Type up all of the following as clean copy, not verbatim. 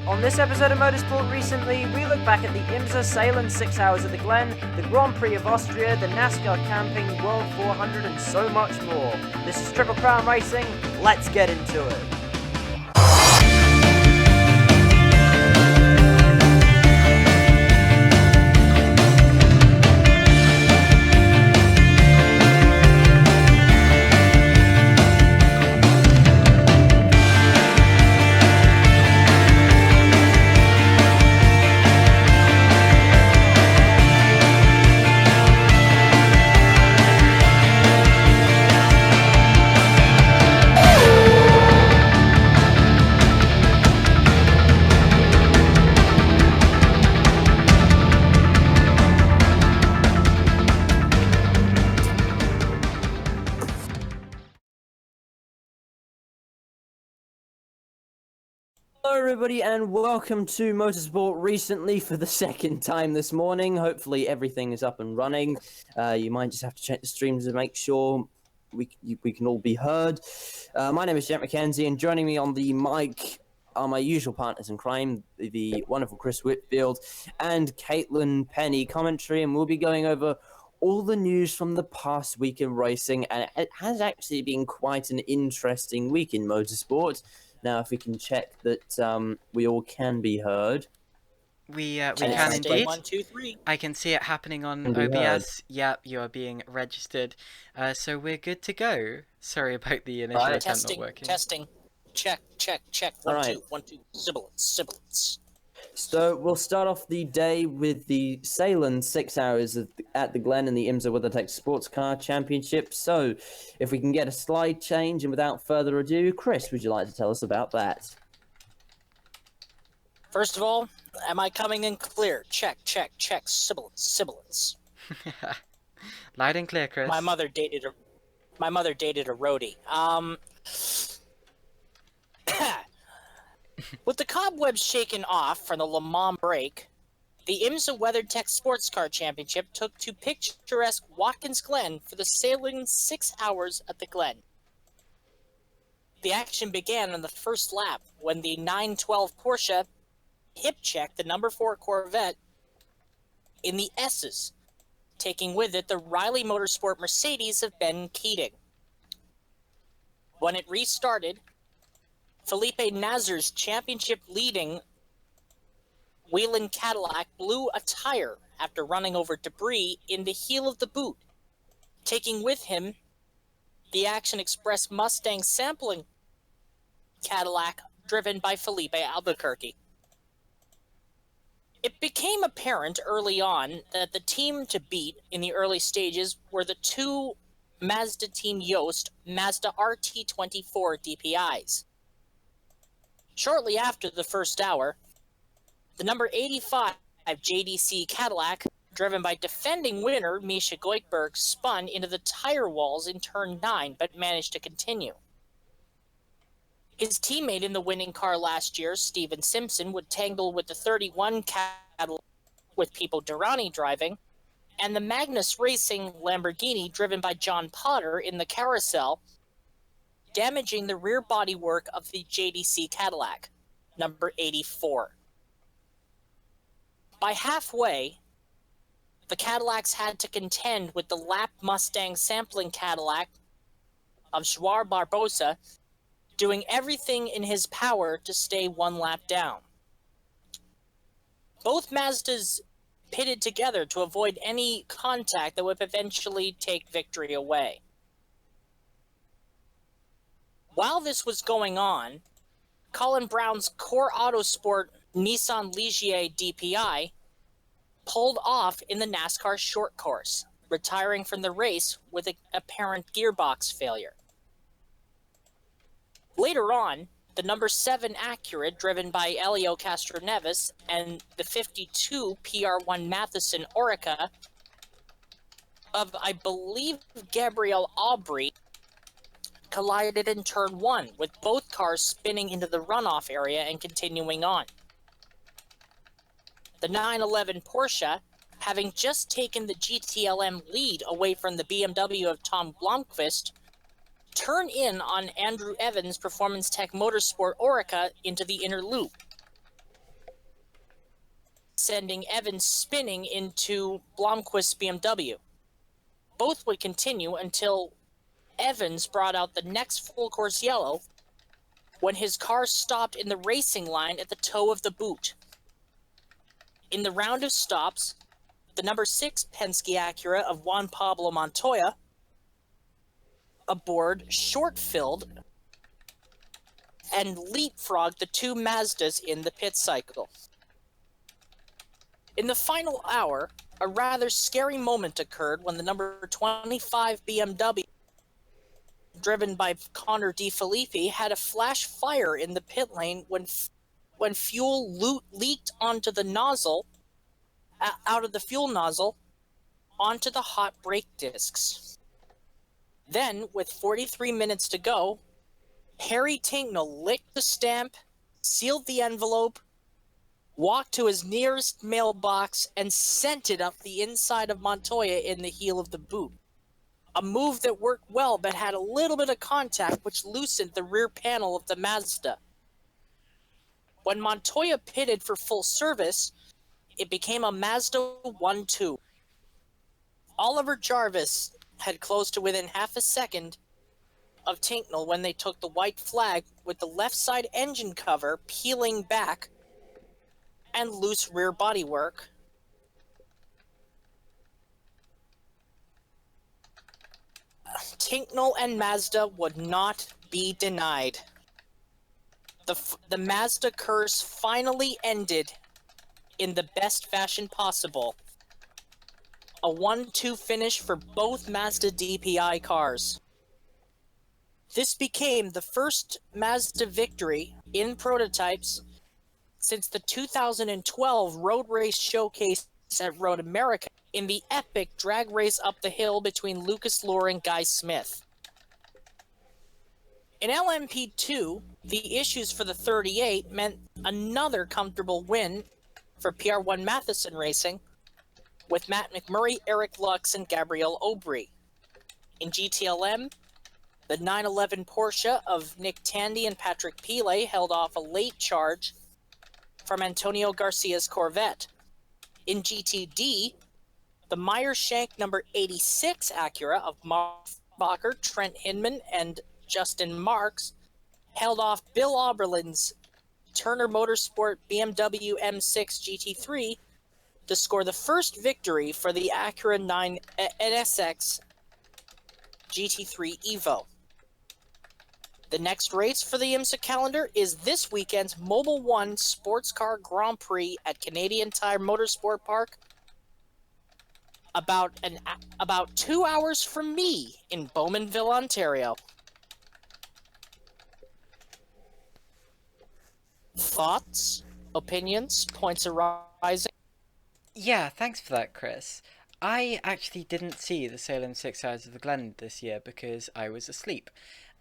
On this episode of Motorsport Recently, we look back at the IMSA Sailing 6 Hours at the Glen, the Grand Prix of Austria, the NASCAR Camping, World 400 and so much more. This is Triple Crown Racing, let's get into it. Hello everybody and welcome to Motorsport Recently for the second time this morning. Hopefully everything is up and running. You might just have to check the streams to make sure we can all be heard. My name is Jet McKenzie and joining me on the mic are my usual partners in crime, the wonderful Chris Whitfield and Caitlin Penny commentary, and we'll be going over all the news from the past week in racing, and it has actually been quite an interesting week in motorsport. Now, if we can check that we all can be heard. We can indeed. 1, 2, 3. I can see it happening on OBS. Yep, you are being registered. So we're good to go. Sorry about the initial attempt not working. Testing. Check. 1, 2, 1, 2. Sibilance. So we'll start off the day with the Sailing 6 Hours at the Glen in the IMSA WeatherTech Sports Car Championship. So if we can get a slide change, and without further ado, Chris, would you like to tell us about that? First of all, am I coming in clear? Check. Sibilance. Loud and clear, Chris. My mother dated a roadie. With the cobwebs shaken off from the Le Mans break, the IMSA WeatherTech Sports Car Championship took to picturesque Watkins Glen for the Sailing 6 Hours at the Glen. The action began on the first lap when the 912 Porsche hip-checked the number 4 Corvette in the S's, taking with it the Riley Motorsport Mercedes of Ben Keating. When it restarted, Felipe Nasr's championship-leading Whelen Cadillac blew a tire after running over debris in the heel of the boot, taking with him the Action Express Mustang sampling Cadillac driven by Felipe Albuquerque. It became apparent early on that the team to beat in the early stages were the two Mazda Team Yost Mazda RT24 DPIs. Shortly after the first hour, the number 85 JDC Cadillac, driven by defending winner Misha Goikberg, spun into the tire walls in turn 9, but managed to continue. His teammate in the winning car last year, Steven Simpson, would tangle with the 31 Cadillac with Pipo Derani driving, and the Magnus Racing Lamborghini driven by John Potter in the carousel, damaging the rear bodywork of the JDC Cadillac, number 84. By halfway, the Cadillacs had to contend with the lap Mustang sampling Cadillac of Joao Barbosa, doing everything in his power to stay one lap down. Both Mazdas pitted together to avoid any contact that would eventually take victory away. While this was going on, Colin Brown's Core Autosport Nissan Ligier DPI pulled off in the NASCAR short course, retiring from the race with an apparent gearbox failure. Later on, the number 7 Acura, driven by Elio Castroneves, and the 52 PR1 Matheson Orica of, I believe, Gabriel Aubry, collided in turn 1, with both cars spinning into the runoff area and continuing on. The 911 Porsche, having just taken the GTLM lead away from the BMW of Tom Blomqvist, turn in on Andrew Evans' Performance Tech Motorsport Orica into the inner loop. sending Evans spinning into Blomqvist's BMW. Both would continue until Evans brought out the next full course yellow when his car stopped in the racing line at the toe of the boot. In the round of stops, the number 6 Penske Acura of Juan Pablo Montoya aboard short-filled and leapfrogged the 2 Mazdas in the pit cycle. In the final hour, a rather scary moment occurred when the number 25 BMW, driven by Connor DeFilippi, had a flash fire in the pit lane when fuel leaked onto the nozzle, out of the fuel nozzle, onto the hot brake discs. Then, with 43 minutes to go, Harry Tincknell licked the stamp, sealed the envelope, walked to his nearest mailbox, and sent it up the inside of Montoya in the heel of the boot. A move that worked well but had a little bit of contact which loosened the rear panel of the Mazda. When Montoya pitted for full service, it became a Mazda 1-2. Oliver Jarvis had closed to within half a second of Tincknell when they took the white flag with the left side engine cover peeling back and loose rear bodywork. Tincknell and Mazda would not be denied. The Mazda curse finally ended in the best fashion possible. A 1-2 finish for both Mazda DPI cars. This became the first Mazda victory in prototypes since the 2012 Road Race Showcase at Road America in the epic drag race up the hill between Lucas Luhr and Guy Smith. In LMP2, the issues for the 38 meant another comfortable win for PR1 Matheson Racing with Matt McMurray, Eric Lux, and Gabriel Aubry. In GTLM, the 911 Porsche of Nick Tandy and Patrick Pile held off a late charge from Antonio Garcia's Corvette. In GTD, the Meyer-Shank number 86 Acura of Mark Bacher, Trent Hinman, and Justin Marks held off Bill Oberlin's Turner Motorsport BMW M6 GT3 to score the first victory for the Acura 9 NSX GT3 Evo. The next race for the IMSA calendar is this weekend's Mobil 1 Sports Car Grand Prix at Canadian Tire Motorsport Park, about 2 hours from me in Bowmanville, Ontario. Thoughts, opinions, points arising? Yeah, thanks for that, Chris. I actually didn't see the Salem 6 Hours of the Glen this year because I was asleep.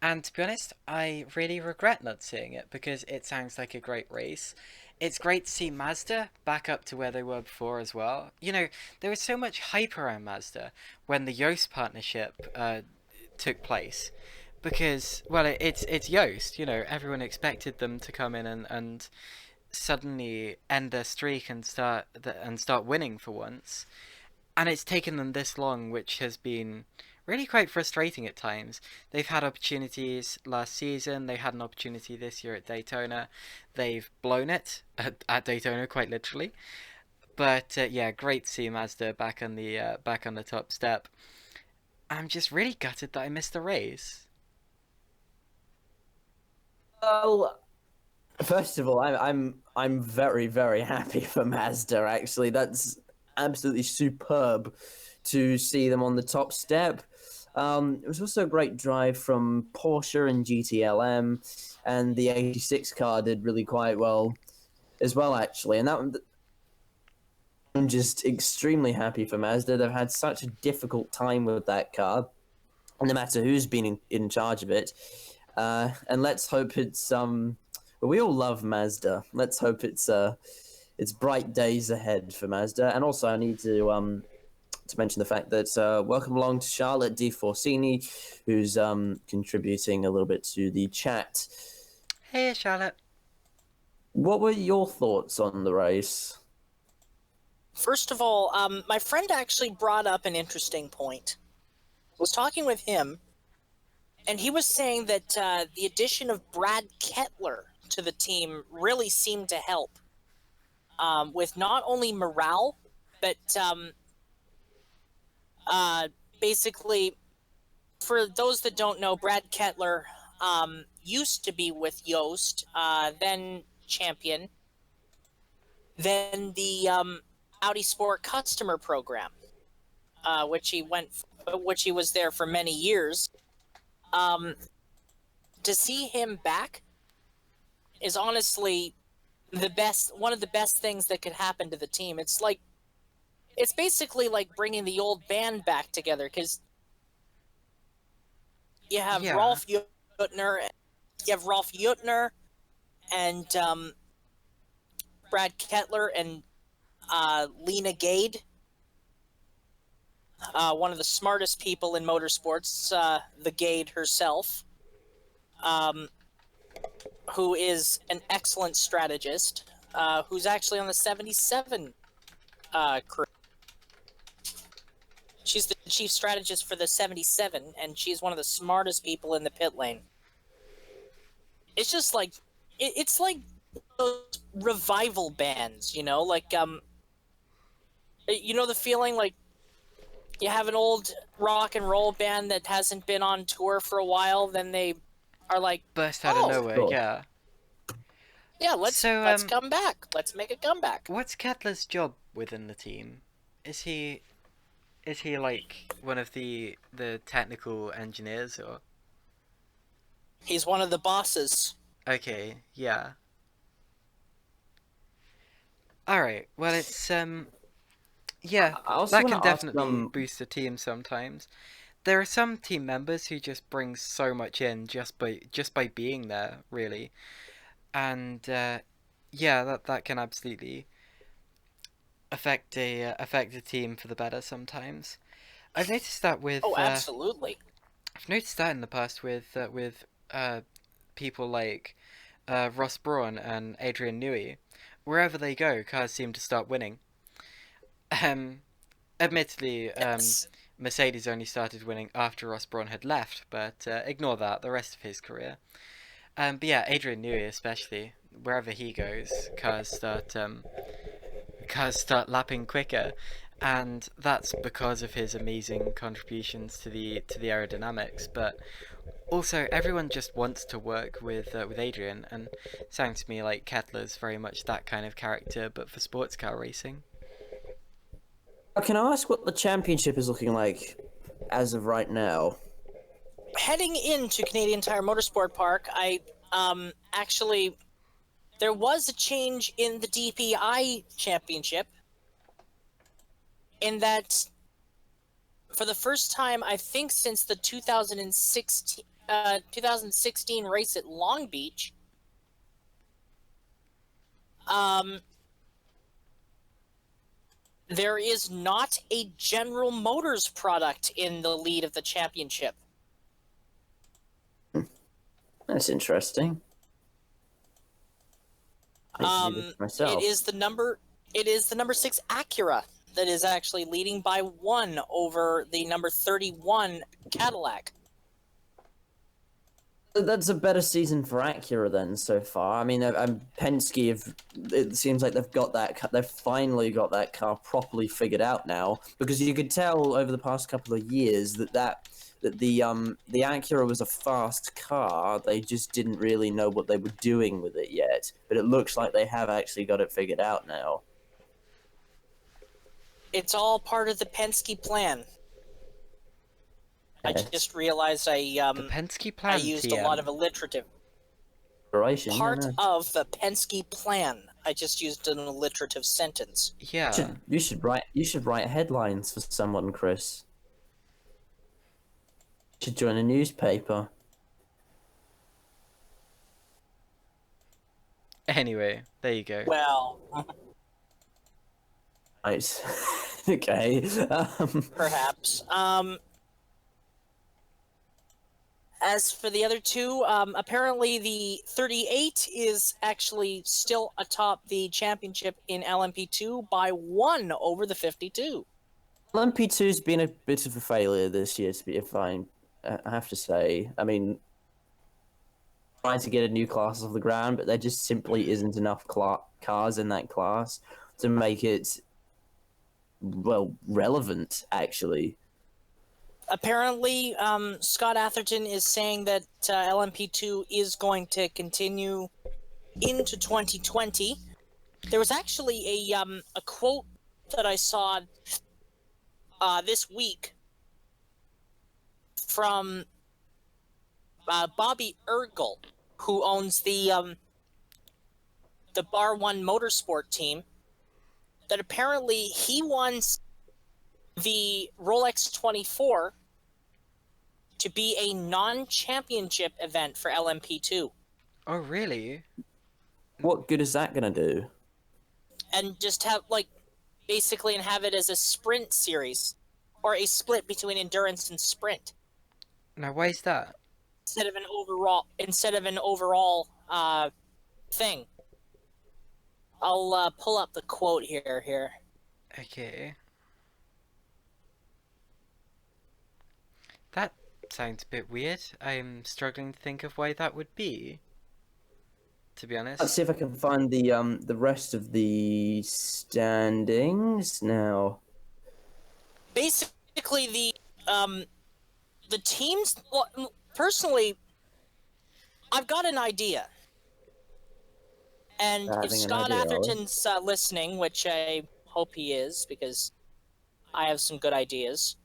And to be honest, I really regret not seeing it because it sounds like a great race. It's great to see Mazda back up to where they were before as well. You know, there was so much hype around Mazda when the Yoast partnership took place. Because, well, it's Yoast, you know, everyone expected them to come in and suddenly end their streak and start winning for once. And it's taken them this long, which has been really quite frustrating at times. They've had opportunities last season, they had an opportunity this year at Daytona. They've blown it at Daytona, quite literally. But yeah, great to see Mazda back on the top step. I'm just really gutted that I missed the race. Well, first of all, I'm very, very happy for Mazda. Actually, that's absolutely superb to see them on the top step. It was also a great drive from Porsche and GTLM, and the 86 car did really quite well as well, actually. And I'm just extremely happy for Mazda. They've had such a difficult time with that car, no matter who's been in charge of it. And let's hope it's well, we all love Mazda. Let's hope it's bright days ahead for Mazda. And also, I need to mention the fact that welcome along to Charlotte D. Forsini, who's contributing a little bit to the chat. Hey, Charlotte. What were your thoughts on the race? First of all, my friend actually brought up an interesting point. I was talking with him, and he was saying that the addition of Brad Kettler to the team really seemed to help with not only morale, but basically, for those that don't know, Brad Kettler used to be with Yost, then champion, then the Audi Sport customer program, which he was there for many years. To see him back is honestly one of the best things that could happen to the team. It's basically like bringing the old band back together, because you have Yeah. Rolf Jutner, and Brad Kettler, and Lena Gade, one of the smartest people in motorsports, the Gade herself, who is an excellent strategist, who's actually on the 77 crew. She's the chief strategist for the 77, and she's one of the smartest people in the pit lane. It's just like, it's like those revival bands, you know? Like, you know the feeling, like, you have an old rock and roll band that hasn't been on tour for a while, then they are like, Burst out of nowhere, cool. yeah. yeah, let's come back. Let's make a comeback. What's Kettler's job within the team? Is he like one of the technical engineers, or? He's one of the bosses. Okay, yeah. Alright, well it's yeah, I also that wanna can ask, definitely boost a team sometimes. There are some team members who just bring so much in just by being there, really. And yeah, that can absolutely affect a team for the better sometimes. I've noticed that with Oh, absolutely. I've noticed that in the past with people like Ross Brawn and Adrian Newey. Wherever they go, cars seem to start winning. Admittedly, Yes. Mercedes only started winning after Ross Brawn had left, but ignore that, the rest of his career. But yeah, Adrian Newey especially, wherever he goes, cars start lapping quicker, and that's because of his amazing contributions to the aerodynamics. But also, everyone just wants to work with Adrian, and it sounds to me like Kettler's very much that kind of character, but for sports car racing. Can I ask what the championship is looking like as of right now? Heading into Canadian Tire Motorsport Park, actually, there was a change in the DPI championship, in that for the first time, I think since the 2016 race at Long Beach, there is not a General Motors product in the lead of the championship. That's interesting. I need to do this myself. It is the number 6 Acura that is actually leading by 1 over the number 31 Cadillac. That's a better season for Acura then so far. I mean, Penske it seems like they've finally got that car properly figured out now, because you could tell over the past couple of years that the Acura was a fast car. They just didn't really know what they were doing with it yet, but it looks like they have actually got it figured out now. It's all part of the Penske plan. I just realized The Penske plan. I used a lot of alliterative. Part of the Penske plan. I just used an alliterative sentence. Yeah. You should write headlines for someone, Chris. You should join a newspaper. Anyway, there you go. Well, Nice. Okay. perhaps. As for the other two, apparently the 38 is actually still atop the championship in LMP2 by 1 over the 52. LMP2's been a bit of a failure this year, if I have to say. I mean, trying to get a new class off the ground, but there just simply isn't enough cars in that class to make it, well, relevant, actually. Apparently, Scott Atherton is saying that LMP2 is going to continue into 2020. There was actually a quote that I saw this week from Bobby Ergel, who owns the Bar One Motorsport team, that apparently he wants the Rolex 24 to be a non-championship event for LMP2. Oh, really? What good is that going to do? And just have, like, basically and have it as a sprint series, or a split between endurance and sprint. Now, why is that? Instead of an overall thing. I'll pull up the quote here. Okay. That sounds a bit weird. I'm struggling to think of why that would be, to be honest. Let's see if I can find the rest of the standings now. Basically, the teams. Well, personally, I've got an idea, and if Scott Atherton's listening, which I hope he is, because I have some good ideas.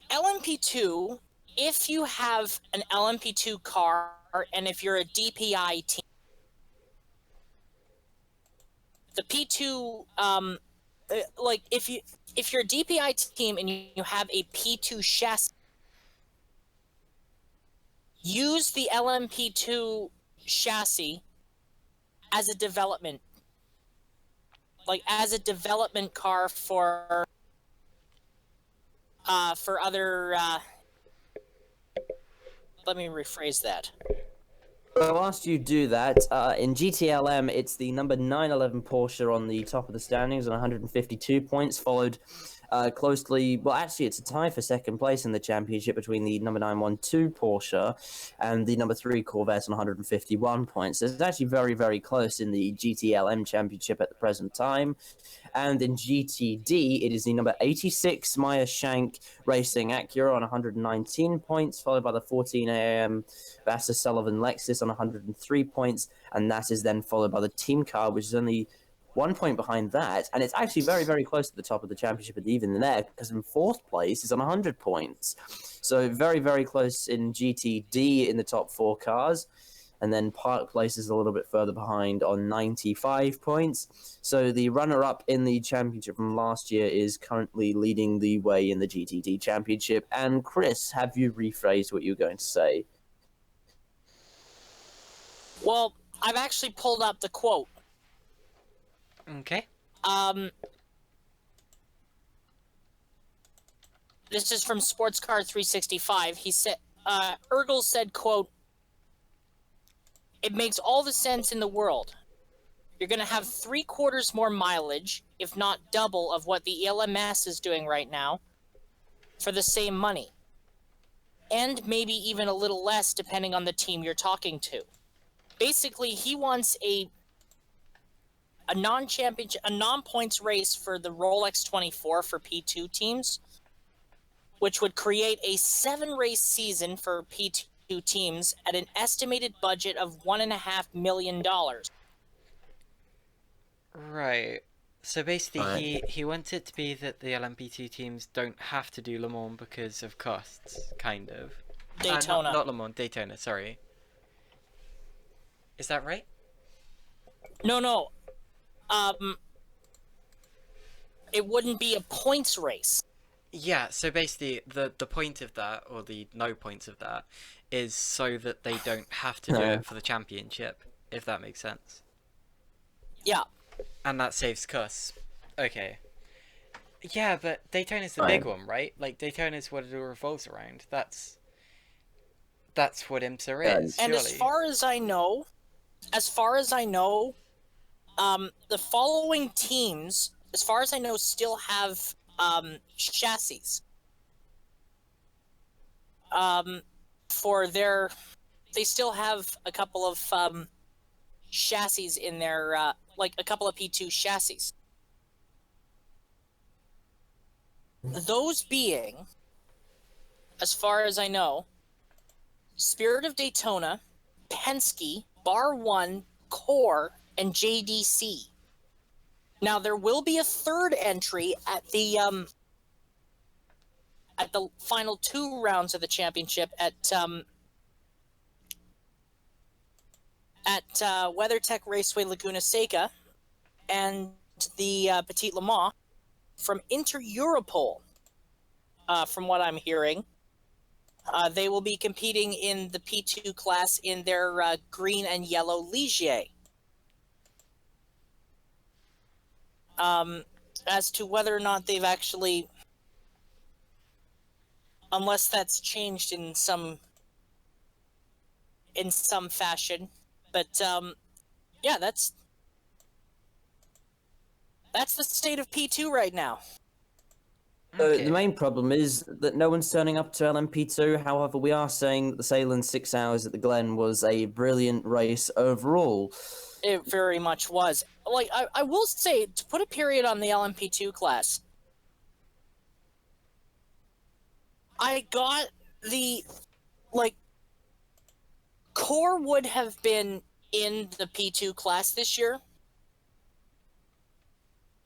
LMP2, if you have an LMP2 car, and if you're a DPI team, the P2, like if you're a DPI team and you have a P2 chassis, use the LMP2 chassis as a development, car for other. Let me rephrase that. Well, whilst you do that, in GTLM, it's the number 911 Porsche on the top of the standings on 152 points, followed closely. Well, actually, it's a tie for second place in the championship between the number 912 Porsche and the number 3 Corvette on 151 points. So it's actually very, very close in the GTLM championship at the present time. And in GTD, it is the number 86 Meyer Shank Racing Acura on 119 points, followed by the 14 AM Vassar Sullivan Lexus on 103 points, and that is then followed by the team car, which is only 1 point behind that, and it's actually very, very close to the top of the championship, and even there, because in fourth place is on 100 points. So very, very close in GTD in the top 4 cars. And then Park Place is a little bit further behind on 95 points. So the runner-up in the championship from last year is currently leading the way in the GTD championship. And Chris, have you rephrased what you were going to say? Well, I've actually pulled up the quote. Okay. This is from Sports Car 365. He said, Ergel said, quote, "It makes all the sense in the world. You're going to have 3/4 more mileage, if not double of what the ELMS is doing right now, for the same money. And maybe even a little less depending on the team you're talking to." Basically, he wants a non-championship, a non-points race for the Rolex 24 for P2 teams, which would create a 7-race season for P2 teams at an estimated budget of $1.5 million. Right. So basically, he wants it to be that the LMP2 teams don't have to do Le Mans because of costs, kind of. Daytona. Not Le Mans, Daytona, sorry. Is that right? No. It wouldn't be a points race. Yeah, so basically, the point of that, or the no points of that, is so that they don't have to do it for the championship, if that makes sense. Yeah. And that saves costs. Okay. Yeah, but Daytona's the big Right. one, right? Like Daytona's what it all revolves around. That's what IMSA Uh, is, And surely. as far as I know, the following teams, as far as I know, still have chassis. Um, for their, they still have a couple of chassis in their, like a couple of P2 chassis. Those being, as far as I know, Spirit of Daytona, Penske, Bar 1, Core, and JDC. Now there will be a third entry at the final 2 rounds of the championship at WeatherTech Raceway Laguna Seca and the Petit Le Mans from Inter Europol. From what I'm hearing, they will be competing in the P2 class in their green and yellow Ligier. As to whether or not they've actually, unless that's changed in some fashion, but yeah, that's the state of P2 right now. So the Okay. main problem is that no one's turning up to LMP2. However, we are saying that the Salem 6 Hours at the Glen was a brilliant race overall. It very much was. Like, I will say, to put a period on the LMP2 class, I got the, like, Core would have been in the P2 class this year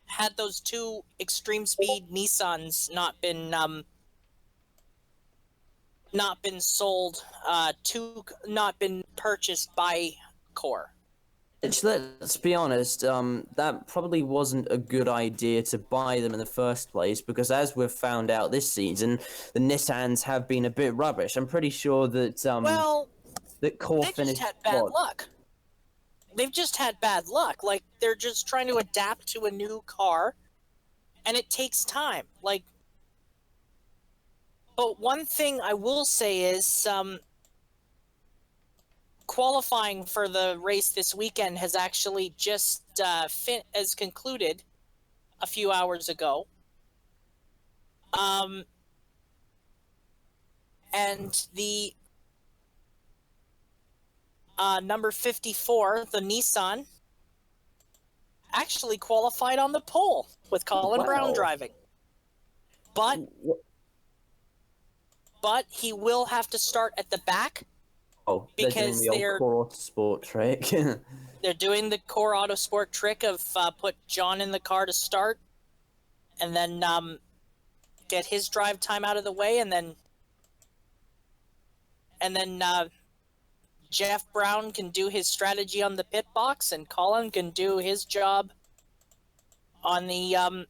had those 2 extreme speed Nissans not been sold, not been purchased by Core. Which, let's be honest, that probably wasn't a good idea to buy them in the first place, because as we've found out this season, the Nissans have been a bit rubbish. I'm pretty sure that Well, that Core they just finished had bad what? luck. They've just had bad luck. Like, they're just trying to adapt to a new car, and it takes time. Like, but one thing I will say is, qualifying for the race this weekend has actually just has concluded a few hours ago. And the number 54, the Nissan, actually qualified on the pole with Colin Brown Wow. driving. But he will have to start at the back. Oh, they're doing because the old Core Autosport trick. they're doing the Core Autosport trick of put John in the car to start, and then get his drive time out of the way, and then Jeff Brown can do his strategy on the pit box, and Colin can do his job on the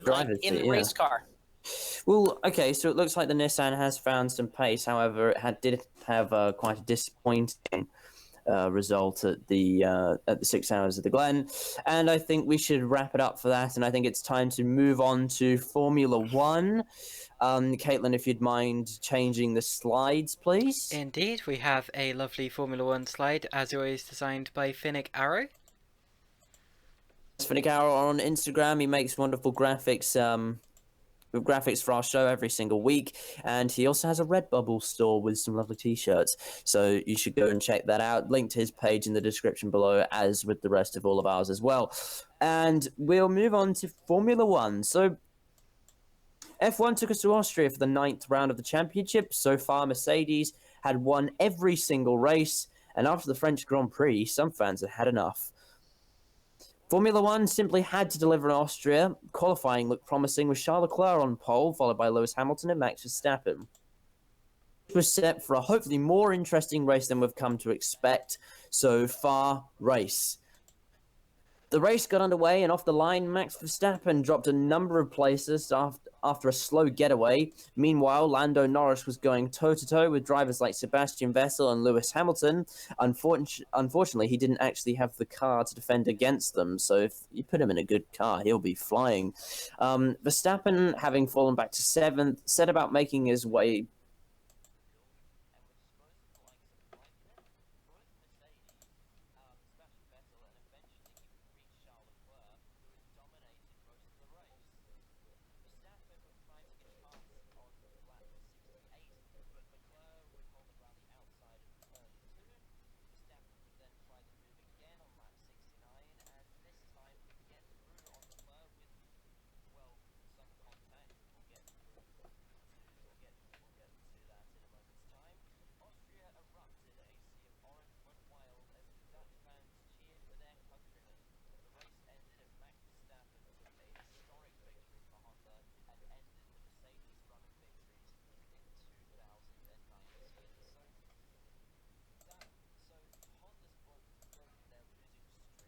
Driver's in seat, the yeah. race car. Well, okay, so it looks like the Nissan has found some pace. However, it did have quite a disappointing result at the 6 Hours of the Glen, and I think we should wrap it up for that. And I think it's time to move on to Formula One. Caitlin, if you'd mind changing the slides, please. Indeed, we have a lovely Formula One slide, as always designed by Finnick Arrow. Finnick Arrow on Instagram. He makes wonderful graphics. With graphics for our show every single week, and he also has a Redbubble store with some lovely t-shirts, so you should go and check that out. Link to his page in the description below, as with the rest of all of ours as well. And we'll move on to Formula One. So F1 took us to Austria for the 9th round of the championship. So far, Mercedes had won every single race, and after the French Grand Prix, some fans had had enough. Formula One simply had to deliver in Austria. Qualifying looked promising with Charles Leclerc on pole, followed by Lewis Hamilton and Max Verstappen. It was set for a hopefully more interesting race than we've come to expect so far. The race got underway, and off the line, Max Verstappen dropped a number of places after a slow getaway. Meanwhile, Lando Norris was going toe-to-toe with drivers like Sebastian Vettel and Lewis Hamilton. Unfortunately, he didn't actually have the car to defend against them, so if you put him in a good car, he'll be flying. Verstappen, having fallen back to 7th, set about making his way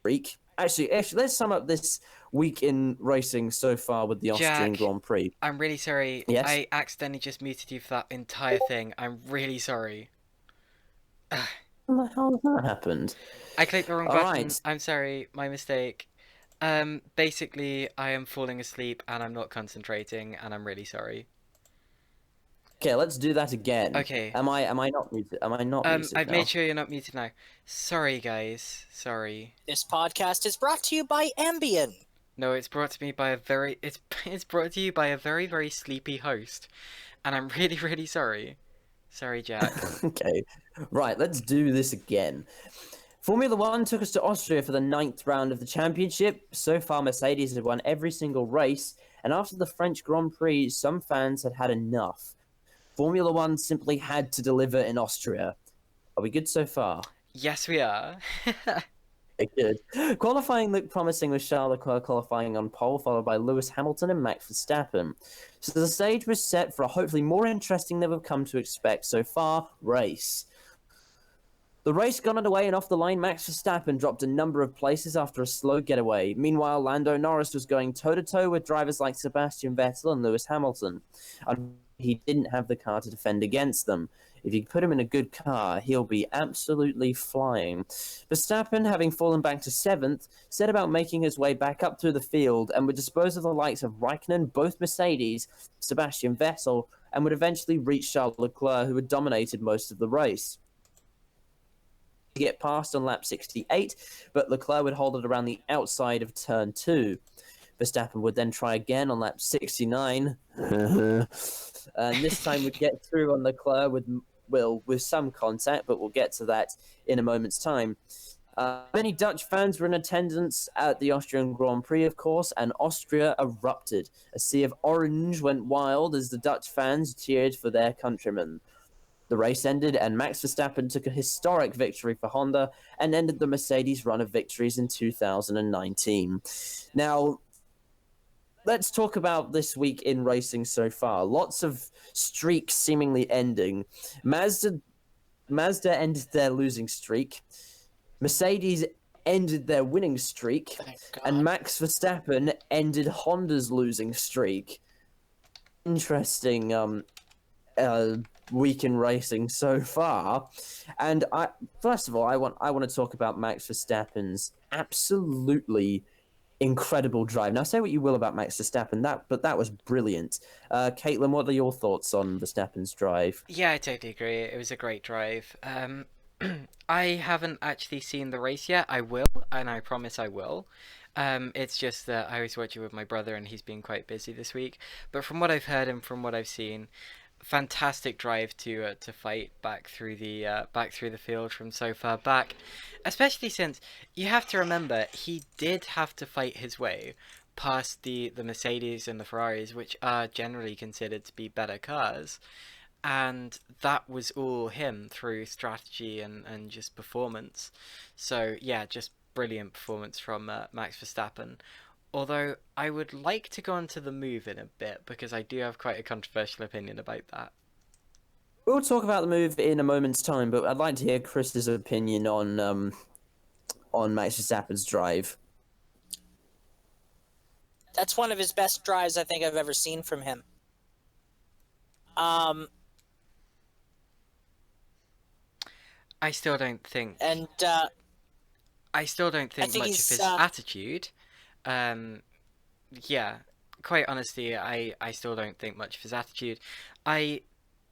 streak. Actually, let's sum up this week in racing so far with the Austrian Jack, Grand Prix. I'm really sorry. Yes? I accidentally just muted you for that entire thing. I'm really sorry. How the hell has that happened? I clicked the wrong All button. right. I'm sorry, my mistake. Basically, I am falling asleep and I'm not concentrating, and I'm really sorry. Okay, let's do that again. Okay. Am I not muted? Am I not muted I've now? made sure you're not muted now. Sorry, guys. Sorry. This podcast is brought to you by Ambien. No, it's brought to me by a very it's brought to you by a very, very sleepy host, and I'm really, really sorry. Sorry, Jack. Okay, right, let's do this again. Formula One took us to Austria for the 9th round of the championship. So far, Mercedes had won every single race, and after the French Grand Prix, some fans had had enough. Formula One simply had to deliver in Austria. Are we good so far? Yes, we are. Okay, good. Qualifying looked promising with Charles Leclerc qualifying on pole, followed by Lewis Hamilton and Max Verstappen. So the stage was set for a hopefully more interesting than we've come to expect so far race. The race got underway, and off the line, Max Verstappen dropped a number of places after a slow getaway. Meanwhile, Lando Norris was going toe-to-toe with drivers like Sebastian Vettel and Lewis Hamilton. And he didn't have the car to defend against them. If you put him in a good car, he'll be absolutely flying. Verstappen, having fallen back to 7th, set about making his way back up through the field and would dispose of the likes of Raikkonen, both Mercedes, Sebastian Vettel, and would eventually reach Charles Leclerc, who had dominated most of the race. Get past on lap 68, but Leclerc would hold it around the outside of turn 2. Verstappen would then try again on lap 69, and this time would get through on Leclerc with some contact, but we'll get to that in a moment's time. Many Dutch fans were in attendance at the Austrian Grand Prix, of course, and Austria erupted. A sea of orange went wild as the Dutch fans cheered for their countrymen. The race ended, and Max Verstappen took a historic victory for Honda and ended the Mercedes run of victories in 2019. Now, let's talk about this week in racing so far. Lots of streaks seemingly ending. Mazda ended their losing streak. Mercedes ended their winning streak. And Max Verstappen ended Honda's losing streak. Interesting week in racing so far, and first of all, I want to talk about Max Verstappen's absolutely incredible drive. Now, say what you will about Max Verstappen, but that was brilliant. Caitlin, what are your thoughts on Verstappen's drive? Yeah, I totally agree. It was a great drive. I haven't actually seen the race yet. I will, and I promise I will. It's just that I was watching with my brother, and he's been quite busy this week. But from what I've heard and from what I've seen, fantastic drive to fight back through the field from so far back, especially since you have to remember he did have to fight his way past the Mercedes and the Ferraris, which are generally considered to be better cars, and that was all him through strategy and just performance. So yeah, just brilliant performance from Max Verstappen. Although I would like to go on to the move in a bit, because I do have quite a controversial opinion about that. We'll talk about the move in a moment's time, but I'd like to hear Chris's opinion on Max Verstappen's drive. That's one of his best drives I think I've ever seen from him. I still don't think. And I still don't I think think much of he's his attitude. Yeah, quite honestly, I still don't think much of his attitude. I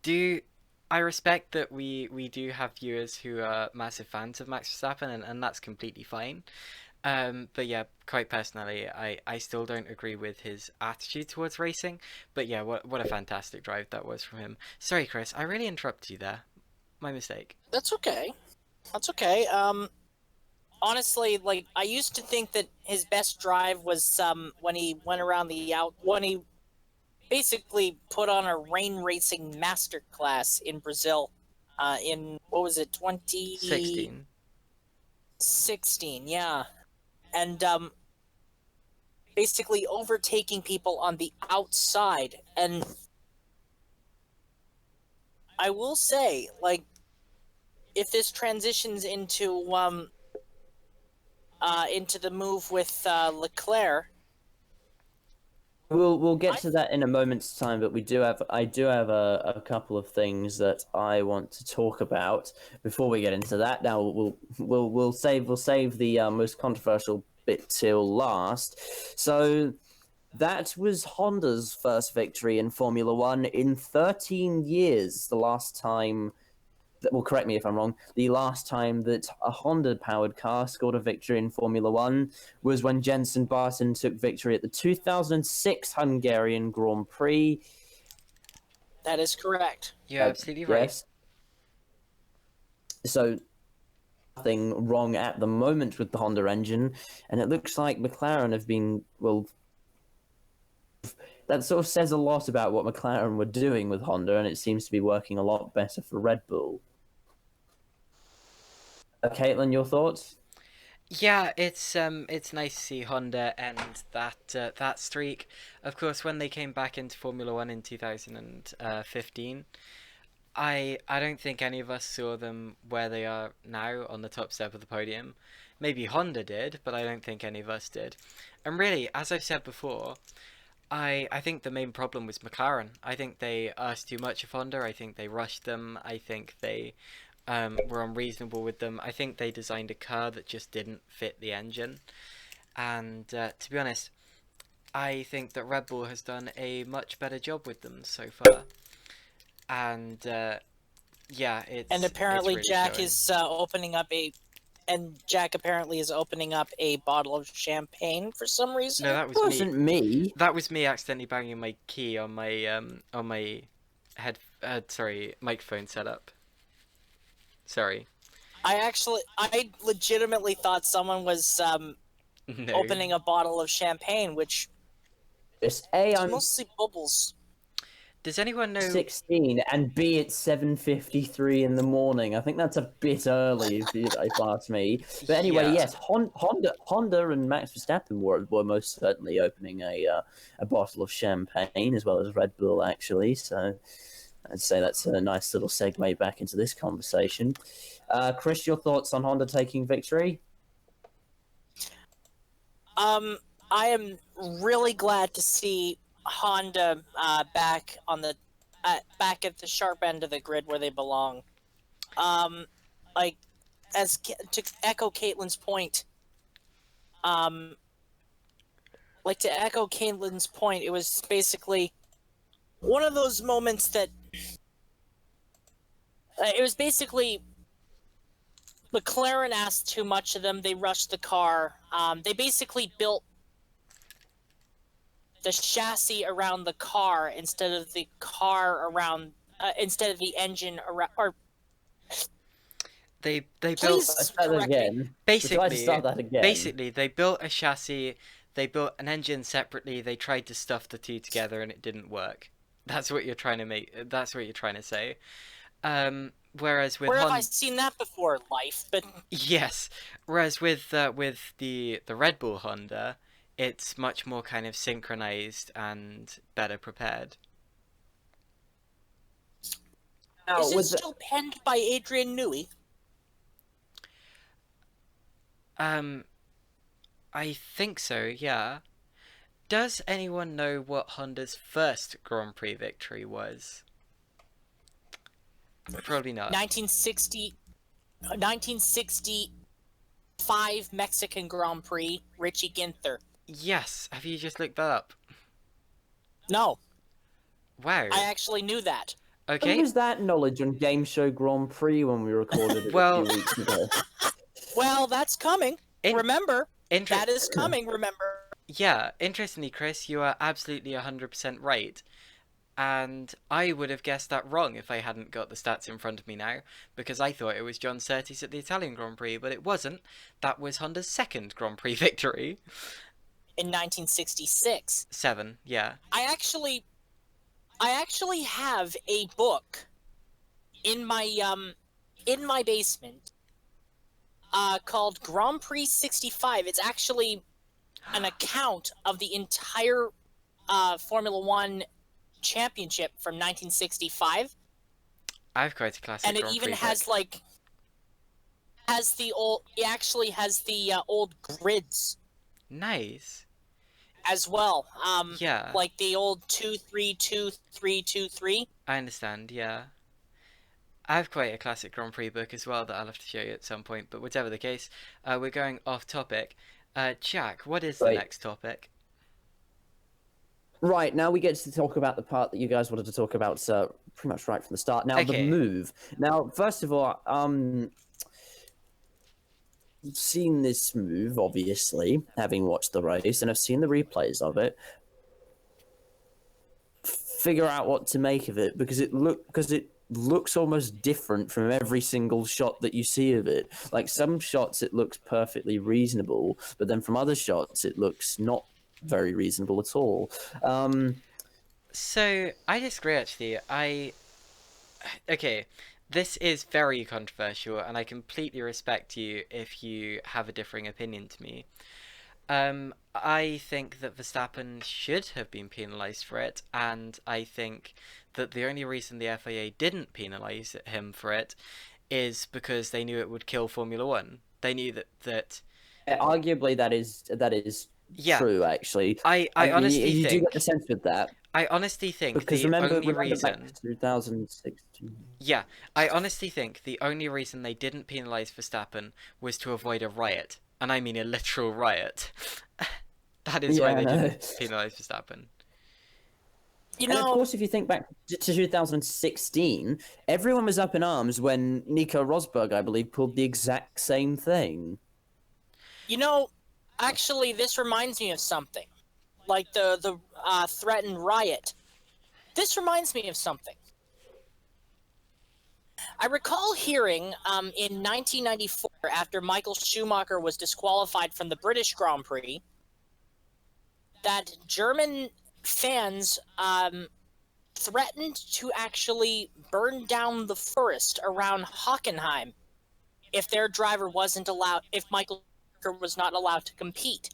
do. I respect that we do have viewers who are massive fans of Max Verstappen, and that's completely fine. But yeah, quite personally, I still don't agree with his attitude towards racing. But yeah, what a fantastic drive that was from him. Sorry, Chris, I really interrupted you there. My mistake. that's okay. That's okay. Honestly, like I used to think that his best drive was when he went around when he basically put on a rain racing masterclass in Brazil, in what was it, 2016? 16. Yeah, and basically overtaking people on the outside. And I will say, like, if this transitions into the move with Leclerc. We'll get to that in a moment's time, but I do have a couple of things that I want to talk about before we get into that. Now we'll save the most controversial bit till last. So that was Honda's first victory in Formula One in 13 years. The last time. Well, correct me if I'm wrong. The last time that a Honda-powered car scored a victory in Formula One was when Jenson Button took victory at the 2006 Hungarian Grand Prix. That is correct. You're absolutely right. Yes. So nothing wrong at the moment with the Honda engine, and it looks like McLaren have been that sort of says a lot about what McLaren were doing with Honda, and it seems to be working a lot better for Red Bull. Caitlin, your thoughts? Yeah, it's nice to see Honda end that streak. Of course, when they came back into Formula One in 2015, I don't think any of us saw them where they are now on the top step of the podium. Maybe Honda did, but I don't think any of us did. And really, as I've said before, I think the main problem was McLaren. I think they asked too much of Honda. I think they rushed them. I think they were unreasonable with them. I think they designed a car that just didn't fit the engine. And to be honest, I think that Red Bull has done a much better job with them so far. And yeah, And apparently it's really Jack showing. is opening up a. And Jack apparently is opening up a bottle of champagne for some reason. No, that was me. Wasn't me. That was me accidentally banging my key on my microphone setup. Sorry. I legitimately thought someone was No. opening a bottle of champagne, which It's is I'm mostly bubbles. Does anyone know? 16, and B, it's 7:53 in the morning. I think that's a bit early, if you ask me. But anyway, Yeah. yes, Honda and Max Verstappen were most certainly opening a bottle of champagne, as well as Red Bull, actually. So I'd say that's a nice little segue back into this conversation. Chris, your thoughts on Honda taking victory? I am really glad to see Honda back on the back at the sharp end of the grid where they belong. Like to echo Caitlin's point. It was basically one of those moments that it was basically McLaren asked too much of them. They rushed the car. They basically built the chassis around the car instead of the engine around. Or They please built Start that again. basically Start that again. basically they built a chassis. They built an engine separately. They tried to stuff the two together, and it didn't work. That's what you're trying to make. That's what you're trying to say. Whereas with where have I Honda, seen that before, life? But yes. Whereas with the Red Bull Honda, it's much more kind of synchronized and better prepared. Now, is it with still penned by Adrian Newey? I think so. Yeah. Does anyone know what Honda's first Grand Prix victory was? Probably not. 1965 Mexican Grand Prix, Richie Ginther. Yes. Have you just looked that up? No, Wow. I actually knew that. When Okay. was that knowledge on Game Show Grand Prix when we recorded it Well- a few weeks ago? Well, that's coming. Remember, Inter- that is coming, remember. Yeah, interestingly, Chris, you are absolutely 100% right. And I would have guessed that wrong if I hadn't got the stats in front of me now, because I thought it was John Surtees at the Italian Grand Prix, but it wasn't. That was Honda's second Grand Prix victory. In 1966. 7, yeah. I actually have a book in my basement called Grand Prix 65. It's actually an account of the entire Formula One championship from 1965, I've quite a classic and it Grand even Prix has book. it actually has the old grids Nice. as well. Yeah. Like the old 2-3-2-3-2-3. I understand, yeah. I have quite a classic Grand Prix book as well that I'll have to show you at some point, but whatever the case, we're going off topic. Jack, what is the Right. next topic? Right, now we get to talk about the part that you guys wanted to talk about pretty much right from the start. Now, Okay. the move. Now, first of all, I've seen this move, obviously, having watched the race, and I've seen the replays of it. Figure out what to make of it, because it looks almost different from every single shot that you see of it. Like, some shots it looks perfectly reasonable, but then from other shots it looks not very reasonable at all. So, I disagree actually. Okay, this is very controversial, and I completely respect you if you have a differing opinion to me. I think that Verstappen should have been penalised for it, and I think that the only reason the FIA didn't penalise him for it is because they knew it would kill Formula One. They knew that Arguably, that is Yeah. true. Actually, I mean, honestly you do think get the sense with that, I honestly think because the remember only back reason to 2016. Yeah, I honestly think the only reason they didn't penalise Verstappen was to avoid a riot. And I mean a literal riot. That is why Yeah, they I know. didn't penalise Verstappen. You And of know, course, if you think back to 2016, everyone was up in arms when Nico Rosberg, I believe, pulled the exact same thing. actually, this reminds me of something. Like the threatened riot. This reminds me of something. I recall hearing in 1994, after Michael Schumacher was disqualified from the British Grand Prix, that German fans threatened to actually burn down the forest around Hockenheim if their driver wasn't allowed, if Michael Schumacher was not allowed to compete.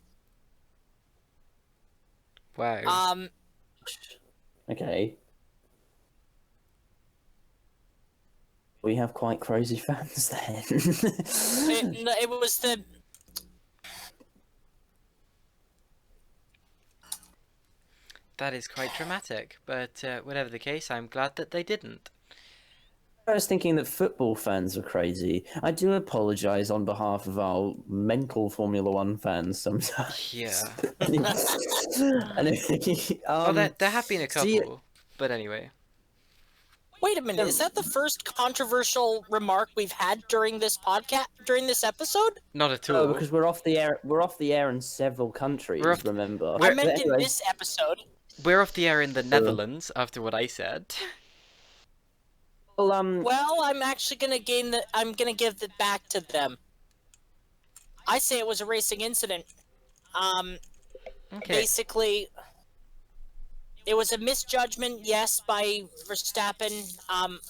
Wow. Okay. We have quite crazy fans then. It was the That is quite dramatic, but whatever the case, I'm glad that they didn't. I was thinking that football fans are crazy. I do apologise on behalf of our mental Formula One fans sometimes. Yeah. Well, There have been a couple, see- but anyway. Wait a minute, is that the first controversial remark we've had during this podcast, during this episode? Not at all. No, because we're off the air. We're off the air in several countries. We're off- remember? I We're- meant But in anyway, this episode. We're off the air in the Netherlands, after what I said. well, Well, I'm actually I'm gonna give it back to them. I say it was a racing incident. Okay. Basically, it was a misjudgment, yes, by Verstappen.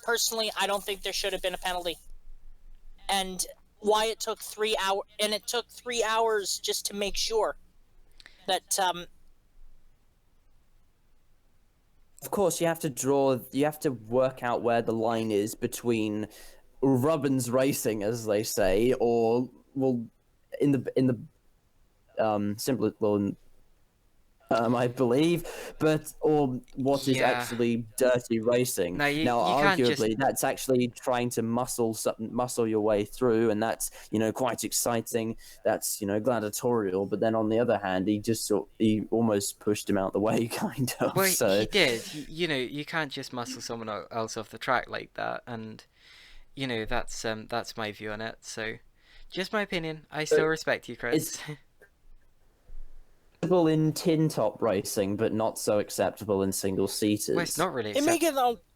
Personally, I don't think there should have been a penalty. And why it took 3 hours, and it took 3 hours just to make sure that, of course, you have to work out where the line is between Rubbins racing, as they say, or in the simpler, well, I believe, or what is Yeah. actually dirty racing. No, Now, you can't just. arguably, that's actually trying to muscle your way through, and that's quite exciting. That's gladiatorial. But then on the other hand, he almost pushed him out the way, kind of. Well, he So did. You know, you can't just muscle someone else off the track like that, and that's my view on it. So, just my opinion. I still respect you, Chris. it's acceptable in tin top racing, but not so acceptable in single Well, it's seaters. not really They may get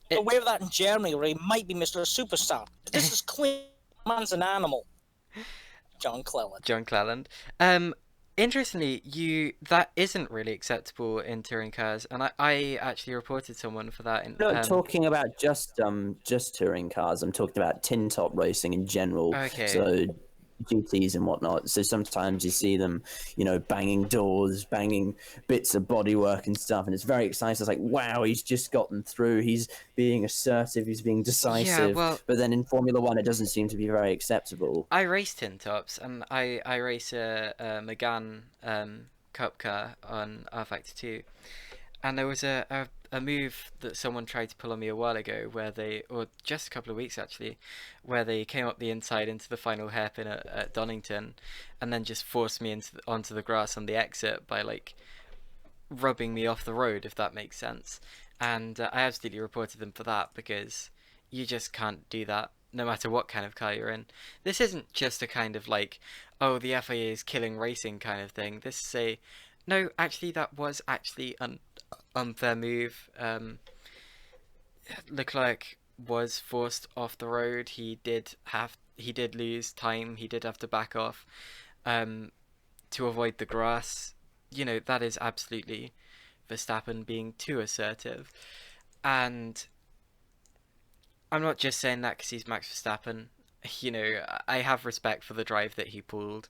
It- away with that in Germany, where he might be Mr. Superstar. But this is clean. Man's an animal. John Cleland. John Cleland. Interestingly, that isn't really acceptable in touring cars, and I actually reported someone for that. I'm not talking about just touring cars. I'm talking about tin top racing in general. Okay. So GTs and whatnot. So sometimes you see them, banging doors, banging bits of bodywork and stuff, and it's very exciting. It's like, wow, he's just gotten through. He's being assertive. He's being decisive. well- but then in Formula One, it doesn't seem to be very acceptable. I race tin tops, and I race a Megane Cup car on R Factor 2, and there was a move that someone tried to pull on me a while ago, or just a couple of weeks actually, where they came up the inside into the final hairpin at Donington, and then just forced me onto the grass on the exit by like rubbing me off the road, if that makes sense. And I absolutely reported them for that, because you just can't do that no matter what kind of car you're in. This isn't just a kind of like, oh, the FIA is killing racing kind of thing. This is no, actually that was actually an unfair move. Leclerc was forced off the road. He did lose time. He did have to back off to avoid the grass. That is absolutely Verstappen being too assertive. And I'm not just saying that because he's Max Verstappen. I have respect for the drive that he pulled.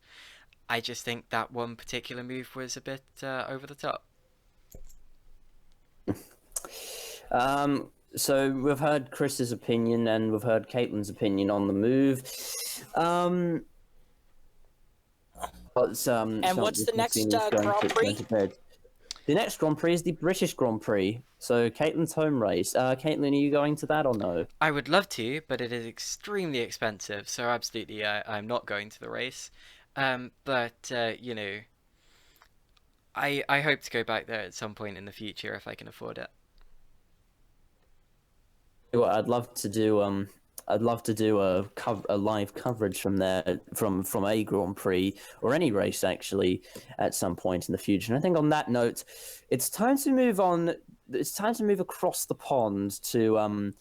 I just think that one particular move was a bit over the top. So we've heard Chris's opinion and we've heard Caitlin's opinion on the move. What's the next Grand Prix? The next Grand Prix is the British Grand Prix. So Caitlin's home race. Caitlin, are you going to that or no? I would love to, but it is extremely expensive. So absolutely, I'm not going to the race. But I hope to go back there at some point in the future if I can afford it. What I'd love to do a live coverage from there from a Grand Prix or any race actually at some point in the future. And I think on that note, it's time to move on. It's time to move across the pond to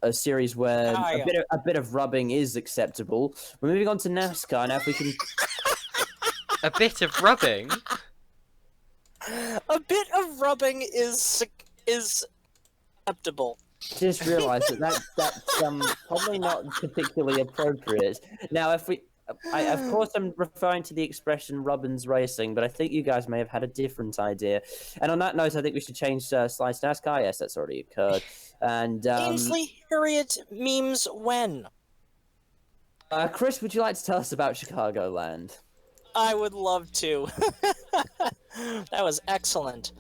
a series where a bit of rubbing is acceptable. We're moving on to NASCAR now. If we can, a bit of rubbing. A bit of rubbing is acceptable. Just realised that's probably not particularly appropriate. Now, of course, I'm referring to the expression "Rubbins Racing," but I think you guys may have had a different idea. And on that note, I think we should change slides to NASCAR. Yes, that's already occurred. And Ainsley Harriet memes when? Chris, would you like to tell us about Chicagoland? I would love to. That was excellent.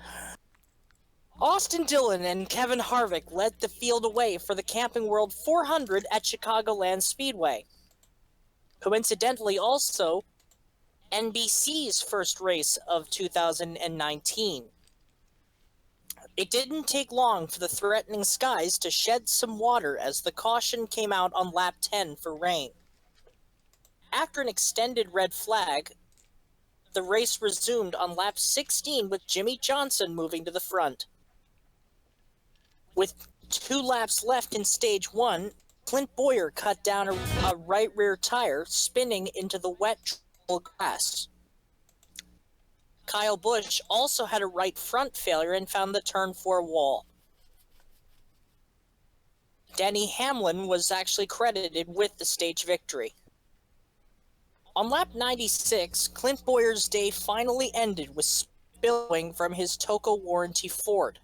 Austin Dillon and Kevin Harvick led the field away for the Camping World 400 at Chicagoland Speedway. Coincidentally, also, NBC's first race of 2019. It didn't take long for the threatening skies to shed some water as the caution came out on lap 10 for rain. After an extended red flag, the race resumed on lap 16 with Jimmy Johnson moving to the front. With 2 laps left in stage 1, Clint Bowyer cut down a right rear tire, spinning into the wet grass. Kyle Busch also had a right front failure and found the turn 4 wall. Denny Hamlin was actually credited with the stage victory. On lap 96, Clint Bowyer's day finally ended with spilling from his Toco warranty Ford.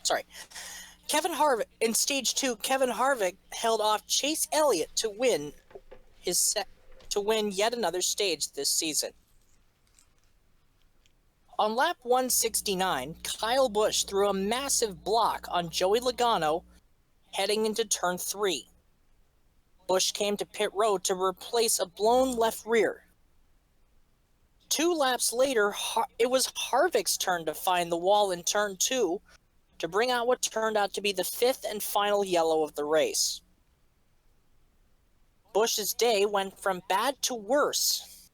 Sorry. In stage 2, Kevin Harvick held off Chase Elliott to win his to win yet another stage this season. On lap 169, Kyle Busch threw a massive block on Joey Logano heading into turn 3. Busch came to pit road to replace a blown left rear. 2 laps later, it was Harvick's turn to find the wall in turn 2 to bring out what turned out to be the 5th and final yellow of the race. Busch's day went from bad to worse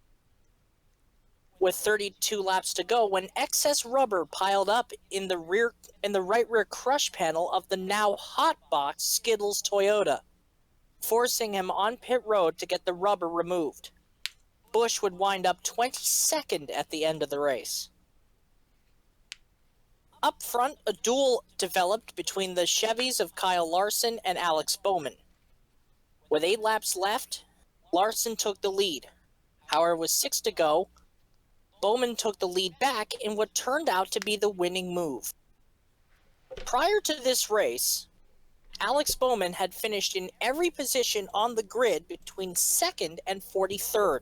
with 32 laps to go when excess rubber piled up in the right rear crush panel of the now hot box Skittles Toyota, forcing him on pit road to get the rubber removed. Busch would wind up 22nd at the end of the race. Up front, a duel developed between the Chevys of Kyle Larson and Alex Bowman. With 8 laps left, Larson took the lead. However, with 6 to go, Bowman took the lead back in what turned out to be the winning move. Prior to this race, Alex Bowman had finished in every position on the grid between 2nd and 43rd.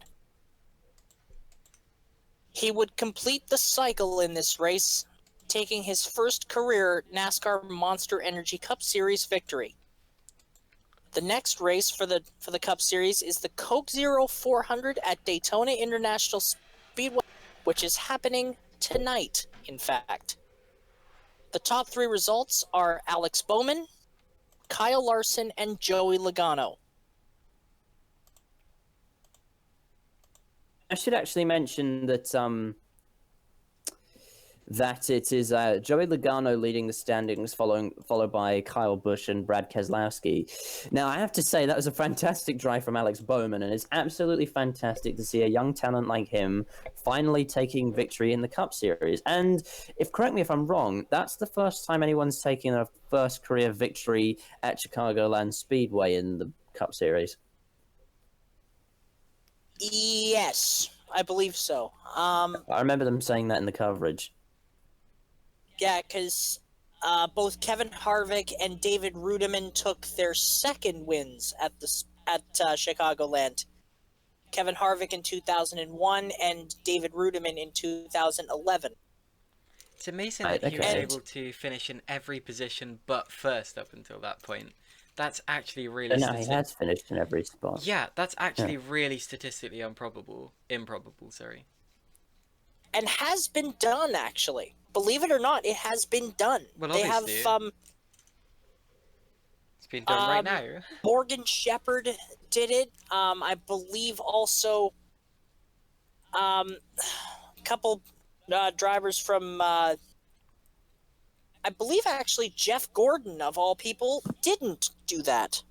He would complete the cycle in this race, taking his first career NASCAR Monster Energy Cup Series victory. The next race for the Cup Series is the Coke Zero 400 at Daytona International Speedway, which is happening tonight, in fact. The top 3 results are Alex Bowman, Kyle Larson, and Joey Logano. I should actually mention that that it is Joey Logano leading the standings, followed by Kyle Busch and Brad Keselowski. Now, I have to say that was a fantastic drive from Alex Bowman, and it's absolutely fantastic to see a young talent like him finally taking victory in the Cup Series. And correct me if I'm wrong, that's the first time anyone's taken a first career victory at Chicagoland Speedway in the Cup Series. Yes, I believe so. I remember them saying that in the coverage. Yeah, because both Kevin Harvick and David Rudiman took their second wins at Chicagoland. Kevin Harvick in 2001 and David Rudiman in 2011. It's amazing that he was able to finish in every position but first up until that point. That's actually really... No, he has finished in every spot. Yeah, that's actually really statistically improbable, sorry. And has been done, actually. Believe it or not, it has been done. Well, they obviously. have, it's been done right now. Morgan Shepherd did it. I believe also a couple drivers from... I believe actually Jeff Gordon, of all people, didn't do that.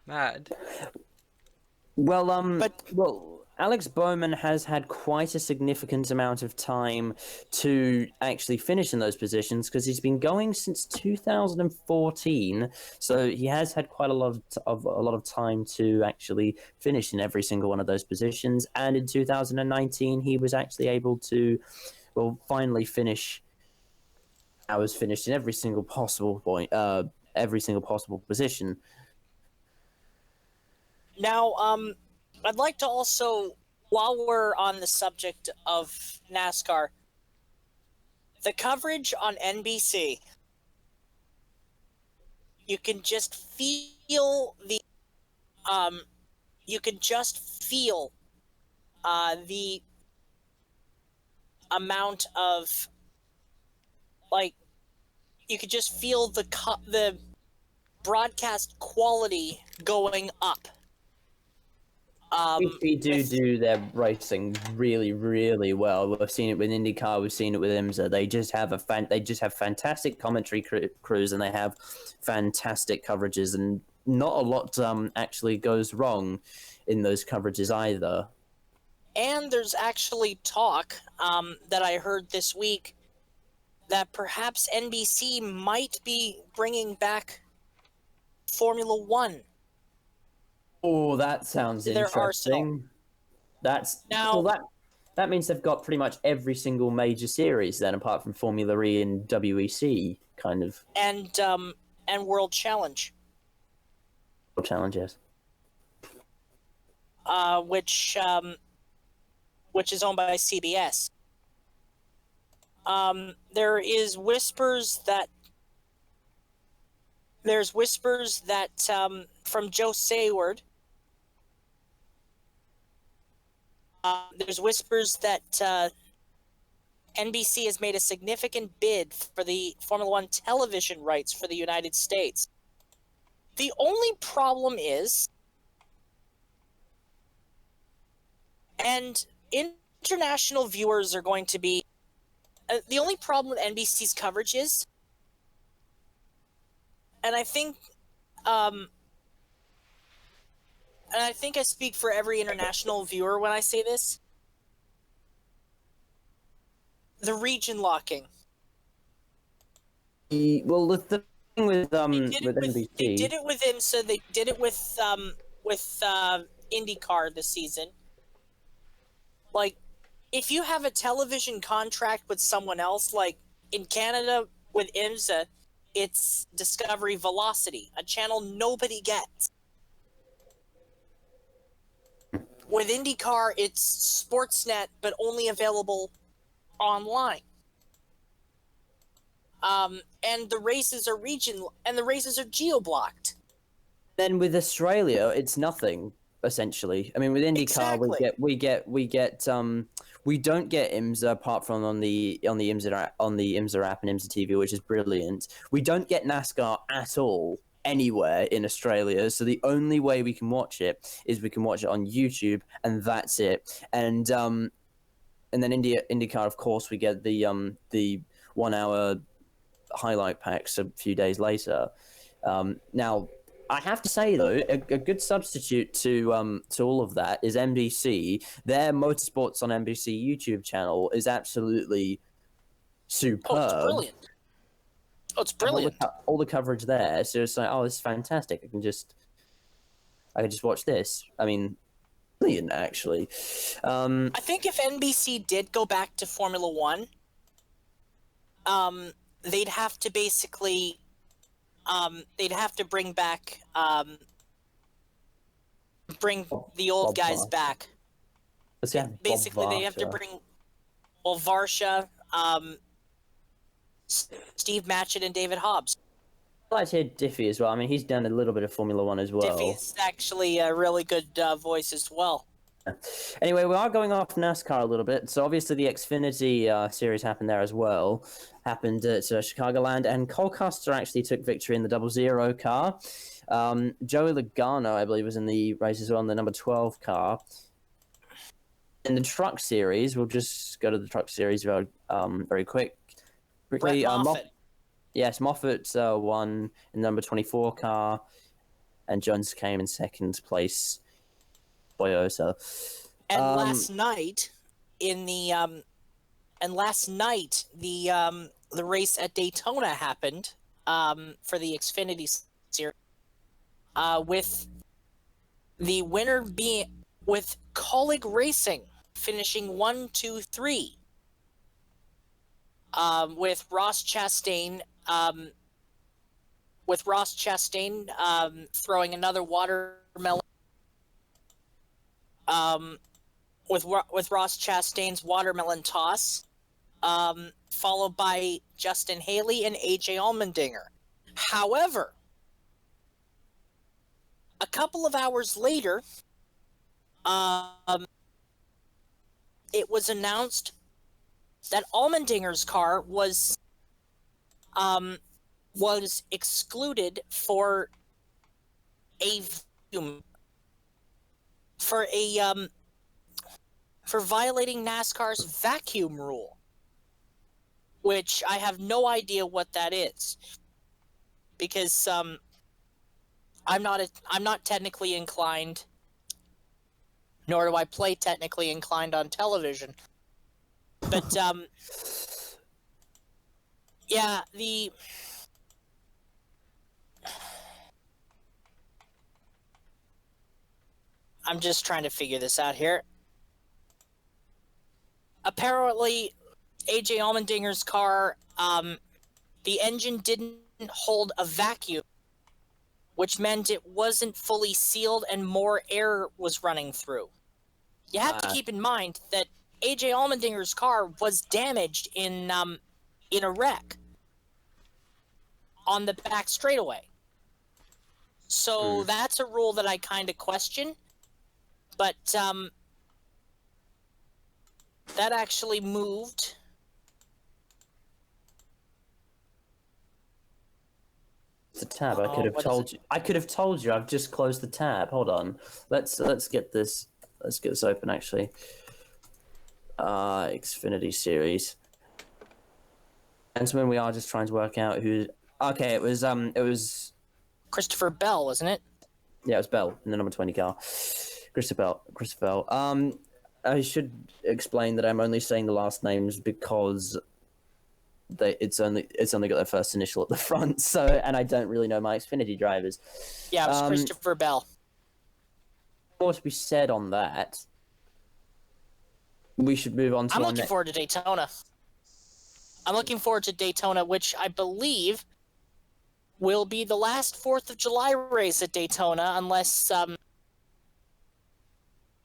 Mad. Well, Alex Bowman has had quite a significant amount of time to actually finish in those positions because he's been going since 2014. So he has had quite a lot of time to actually finish in every single one of those positions. And in 2019, he was actually able to, finally finish. I was finished in every single possible point, every single possible position. Now, I'd like to also, while we're on the subject of NASCAR, the coverage on NBC, you can just feel the amount of, you could just feel the broadcast quality going up. They do their racing really, really well. We've seen it with IndyCar. We've seen it with IMSA. They just have fantastic commentary crews, and they have fantastic coverages. And not a lot actually goes wrong in those coverages either. And there's actually talk that I heard this week that perhaps NBC might be bringing back Formula One. Oh, that sounds interesting. That means they've got pretty much every single major series then, apart from Formula E and WEC, kind of. And World Challenge. World Challenge, yes. which is owned by CBS. There is whispers that from Joe Sayward. There's whispers that NBC has made a significant bid for the Formula One television rights for the United States. The only problem is, and international viewers are going to be, the only problem with NBC's coverage is, and I think I speak for every international viewer when I say this, the region locking. Well, the thing with NBC, they did it with IMSA. They did it with IndyCar this season. Like, if you have a television contract with someone else, like in Canada with IMSA, it's Discovery Velocity, a channel nobody gets. With IndyCar, it's Sportsnet, but only available online. And the races are geo-blocked. then with Australia, it's nothing essentially. I mean, with IndyCar, Exactly. we don't get IMSA apart from on the IMSA app and IMSA TV, which is brilliant. We don't get NASCAR at all anywhere in Australia, so the only way we can watch it is we can watch it on YouTube, and that's it. And then IndyCar, of course, we get the 1 hour highlight packs a few days later. Now, I have to say though, a good substitute to all of that is NBC. Their Motorsports on NBC YouTube channel is absolutely superb. Oh, it's brilliant. Oh, it's brilliant. All the coverage there, so it's like, oh, this is fantastic. I can just watch this. I mean, brilliant actually. I think if NBC did go back to Formula One, they'd have to basically, bring back, bring the old Bob guys Varsha. back. Basically, they have to bring, well, Varsha, Steve Matchett, and David Hobbs. I like to hear Diffie as well. I mean, he's done a little bit of Formula One as well. Diffie's actually a really good voice as well. Anyway, we are going off NASCAR a little bit. So obviously the Xfinity series happened there as well. Happened at Chicagoland, and Cole Custer actually took victory in the 00 car. Joey Logano, I believe, was in the race as well in the number 12 car. In the truck series, we'll just go to the truck series very quickly. Brett Moffitt. Yes, Moffitt won in the number 24 car, and Jones came in second place. Toyota. And last night, the race at Daytona happened for the Xfinity series, with the winner being with Colleague Racing finishing 1, 2, 3, with Ross Chastain. Throwing another watermelon. With Ross Chastain's watermelon toss, followed by Justin Haley and AJ Allmendinger. However, a couple of hours later, it was announced that Allmendinger's car was excluded for violating NASCAR's vacuum rule, which I have no idea what that is, because I'm not technically inclined, nor do I play technically inclined on television. But yeah, I'm just trying to figure this out here. Apparently, AJ Allmendinger's car, the engine didn't hold a vacuum which meant it wasn't fully sealed and more air was running through. You have to keep in mind that AJ Allmendinger's car was damaged in a wreck on the back straightaway. So that's a rule that I kind of question. But that actually moved. The tab. I could have told you. I could have told you. I've just closed the tab. Hold on. Let's get this. Let's get this open. Actually, Xfinity Series. And so when we are just trying to work out who. Okay, it was Christopher Bell, wasn't it? Yeah, it was Bell in the number 20 car. Christopher Bell. I should explain that I'm only saying the last names because it's only got their first initial at the front. So, and I don't really know my Xfinity drivers. Yeah, it was Christopher Bell. More to be said on that. We should move on to. I'm looking forward to Daytona. I'm looking forward to Daytona, which I believe will be the last 4th of July race at Daytona, unless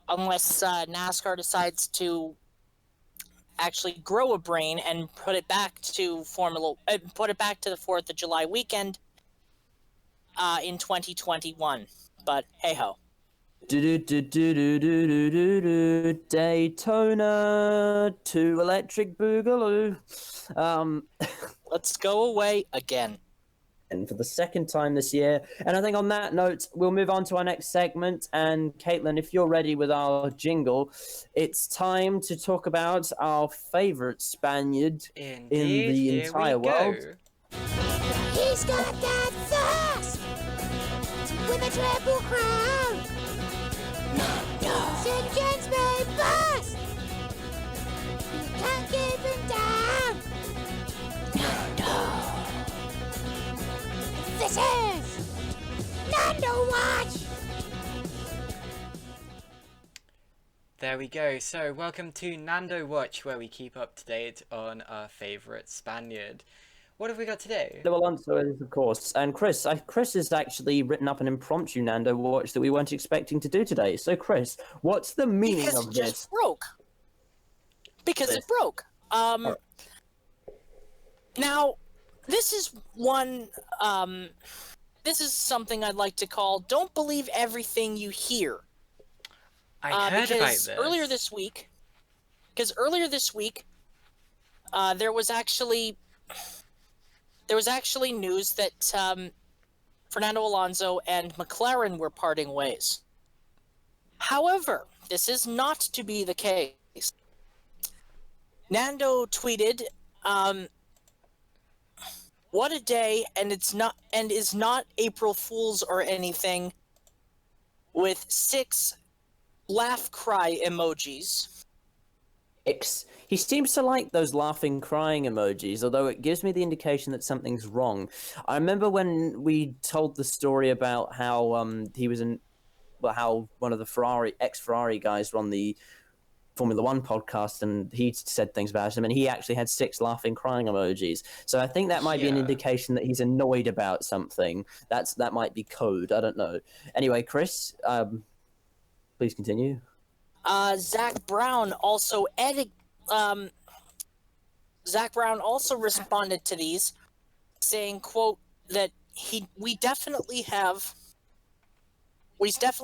NASCAR decides to actually grow a brain and put it back to the 4th of July weekend in 2021. But hey ho. Daytona to Electric Boogaloo. Let's go away again. And for the second time this year. And I think on that note, we'll move on to our next segment. And Caitlin, if you're ready with our jingle, it's time to talk about our favorite Spaniard in the entire world. He's got that thirst with a triple crown. St. James may burst. You can't keep him down. This is Nando Watch. There we go. So welcome to Nando Watch, where we keep up to date on our favourite Spaniard. What have we got today? Nando Alonso is, of course. And Chris has actually written up an impromptu Nando Watch that we weren't expecting to do today. So Chris, what's the meaning of this? Because it just broke. Because it broke. Now, this is one, this is something I'd like to call "Don't Believe Everything You Hear." I heard about this. Earlier this week, there was actually news that Fernando Alonso and McLaren were parting ways. However, this is not to be the case. Nando tweeted, "What a day, and is not April Fool's or anything," with 6 laugh cry emojis. He seems to like those laughing, crying emojis, although it gives me the indication that something's wrong. I remember when we told the story about how he was how one of the ex-Ferrari guys were on the Formula One podcast, and he said things about him, and he actually had 6 laughing, crying emojis. So I think that might be an indication that he's annoyed about something. That might be code. I don't know. Anyway, Chris, please continue. Zach Brown also responded to these, saying, quote, that we definitely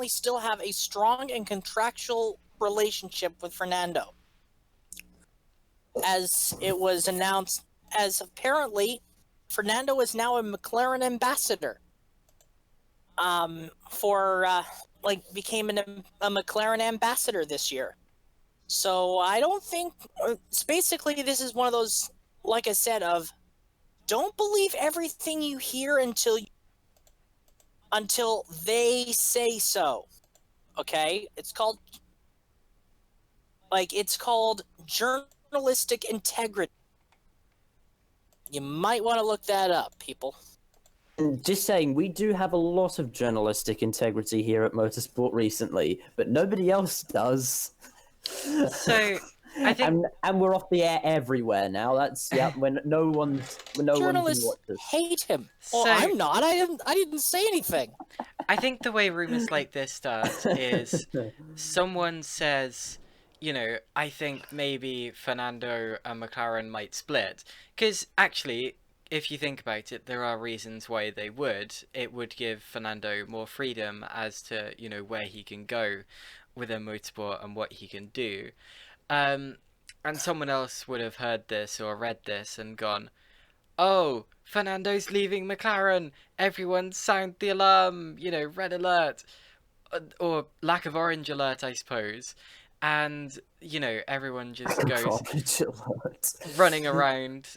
still have a strong and contractual relationship with Fernando. As it was announced, as apparently Fernando is now a McLaren ambassador. Became a McLaren ambassador this year. So I don't think, basically this is one of those, like I said, of don't believe everything you hear until they say so. Okay? It's called journalistic integrity. You might want to look that up, people. Just saying, we do have a lot of journalistic integrity here at Motorsport recently, but nobody else does. So, I think and we're off the air everywhere now. That's when no one can Journalists watch us. hate him. Well, So- I'm not. I didn't say anything. I think the way rumors like this start is someone says, I think maybe Fernando and McLaren might split. Because actually, if you think about it, there are reasons why they would. It would give Fernando more freedom as to, where he can go within motorsport and what he can do. And someone else would have heard this or read this and gone, oh, Fernando's leaving McLaren. Everyone sound the alarm. Red alert. Or lack of orange alert, I suppose. And, everyone just goes Orange alert. running around,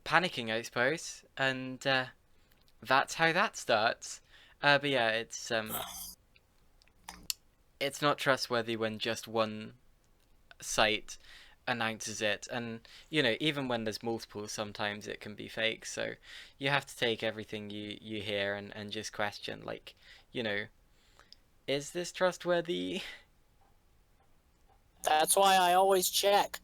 panicking, I suppose. And that's how that starts. But yeah, it's not trustworthy when just one site announces it, and even when there's multiple, sometimes it can be fake, so you have to take everything you hear and just question, like, is this trustworthy? That's why I always check.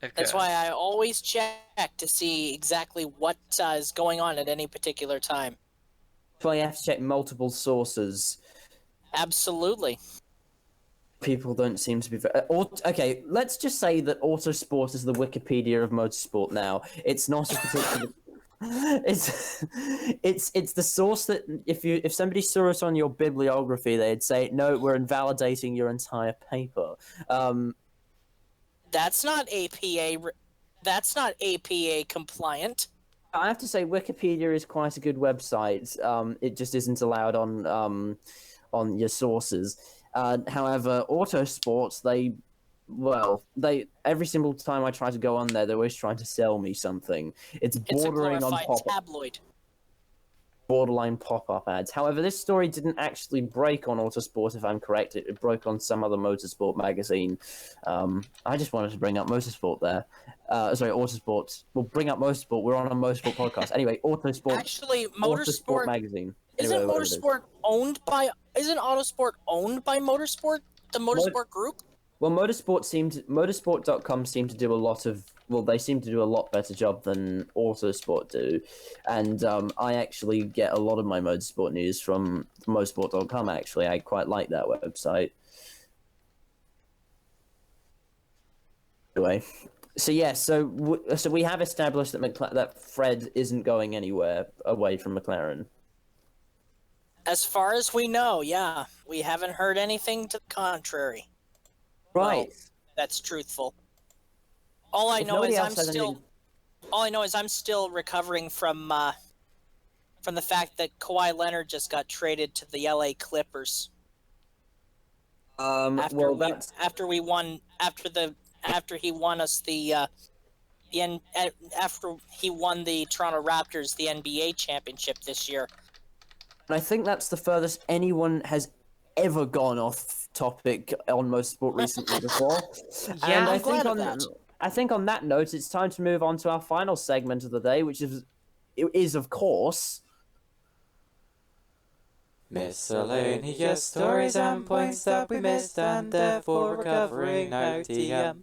Okay. That's why I always check to see exactly what is going on at any particular time. That's why you have to check multiple sources. Absolutely. People don't seem to be okay, let's just say that Autosport is the Wikipedia of motorsport now. It's not a particular it's the source that if somebody saw it on your bibliography, they'd say, no, we're invalidating your entire paper. That's not APA compliant. I have to say Wikipedia is quite a good website. It just isn't allowed on your sources. However, Autosports, they every single time I try to go on there, they're always trying to sell me something. It's bordering It's a on glorified tabloid. borderline pop-up ads. However, this story didn't actually break on Autosport, if I'm correct. It broke on some other motorsport magazine. I just wanted to bring up Motorsport there. Sorry, Autosport. We'll bring up Motorsport. We're on a Motorsport podcast. Anyway, Autosport. Actually, Autosport magazine. Isn't Anyway, Motorsport owned by? Isn't Autosport owned by Motorsport? The Motorsport Group? Well, Motorsport.com seemed to do a lot of. Well, they seem to do a lot better job than Autosport do, and I actually get a lot of my motorsport news from Motorsport.com. Actually, I quite like that website. Anyway, so yeah, so we have established that Fred isn't going anywhere away from McLaren. As far as we know, yeah, we haven't heard anything to the contrary. Right. Well, that's truthful. All I know is I'm still recovering from the fact that Kawhi Leonard just got traded to the LA Clippers. After he won the Toronto Raptors the NBA championship this year. And I think that's the furthest anyone has ever gone off topic on Motorsport recently before. Yeah, and I'm glad of that. I think on that note, it's time to move on to our final segment of the day, which is of course miscellaneous stories and points that we missed and therefore recovering now TM.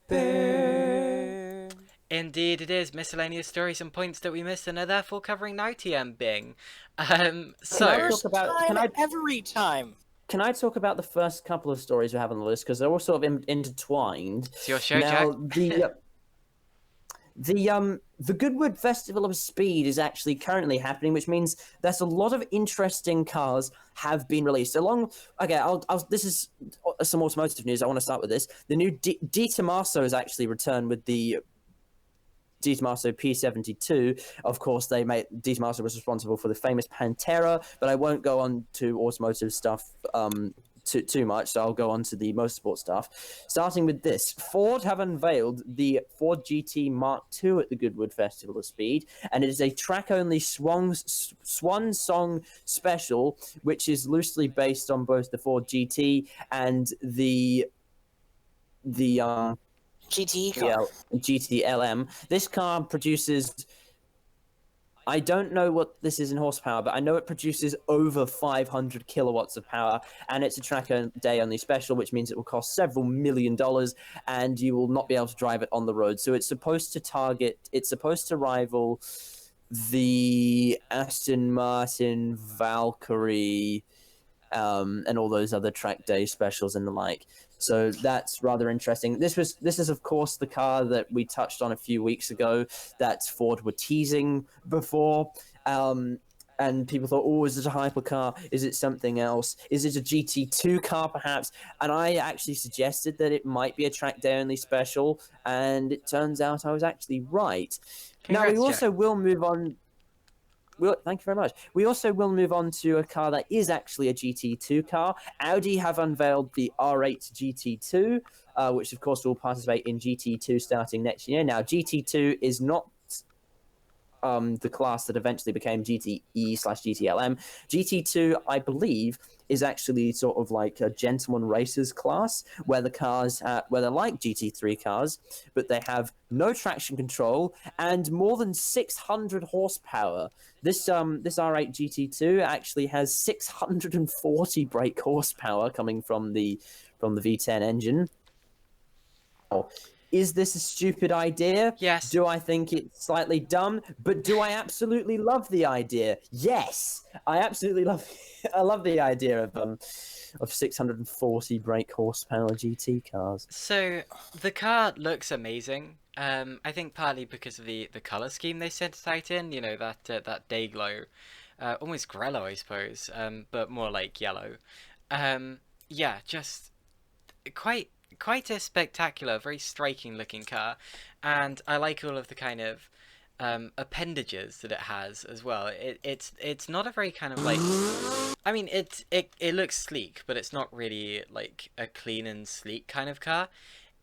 Boom. Indeed, it is miscellaneous stories and points that we missed and are therefore covering now TM Bing. Every time. Can I talk about the first couple of stories we have on the list, because they're all sort of intertwined? It's your show, now, Jack. The Goodwood Festival of Speed is actually currently happening, which means that a lot of interesting cars have been released. This is some automotive news. I want to start with this. The new Di Tommaso has actually returned with the Di Tommaso P72. Of course, Di Tommaso was responsible for the famous Pantera, but I won't go on to automotive stuff too much, so I'll go on to the motorsport stuff. Starting with this, Ford have unveiled the Ford GT Mark II at the Goodwood Festival of Speed, and it is a track-only swan song special, which is loosely based on both the Ford GT and the GT car. GT LM. This car produces, I don't know what this is in horsepower, but I know it produces over 500 kilowatts of power, and it's a track day only special, which means it will cost several $1 million, and you will not be able to drive it on the road. So it's supposed to rival the Aston Martin Valkyrie, and all those other track day specials and the like. So that's rather interesting. This is of course the car that we touched on a few weeks ago that Ford were teasing before. And people thought, oh, is it a hypercar? Is it something else? Is it a GT2 car, perhaps? And I actually suggested that it might be a track day only special, and it turns out I was actually right. Now, we Congrats, also Jack. will move on. Thank you very much. We also will move on to a car that is actually a GT2 car. Audi have unveiled the R8 GT2, which of course will participate in GT2 starting next year. Now, GT2 is not the class that eventually became GTE/GTLM. GT2, I believe, is actually sort of like a gentleman racers class, where the cars, where they're like GT3 cars, but they have no traction control and more than 600 horsepower. This R8 GT2 actually has 640 brake horsepower coming from the V10 engine. Is this a stupid idea? Yes. Do I think it's slightly dumb? But do I absolutely love the idea? Yes, I absolutely love. I love the idea of 640 brake horsepower GT cars. So the car looks amazing. I think partly because of the color scheme they sent it out in. You know, that day glow, almost grello, I suppose, but more like yellow. Yeah, just quite a spectacular, very striking looking car, and I like all of the kind of appendages that it has as well. It's not a very kind of like, I mean it looks sleek, but it's not really like a clean and sleek kind of car.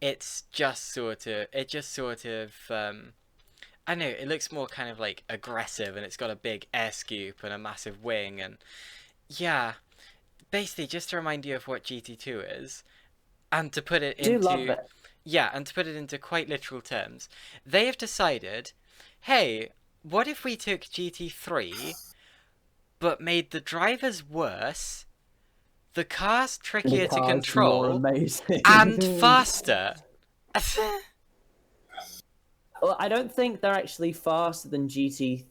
It's just sort of I don't know, it looks more kind of like aggressive, and it's got a big air scoop and a massive wing, and yeah, basically just to remind you of what GT2 is. And to put it I do love into, it. yeah, and to put it into quite literal terms, they have decided, hey, what if we took GT3, but made the drivers worse, the cars trickier to More control, amazing. and faster? Well, I don't think they're actually faster than GT3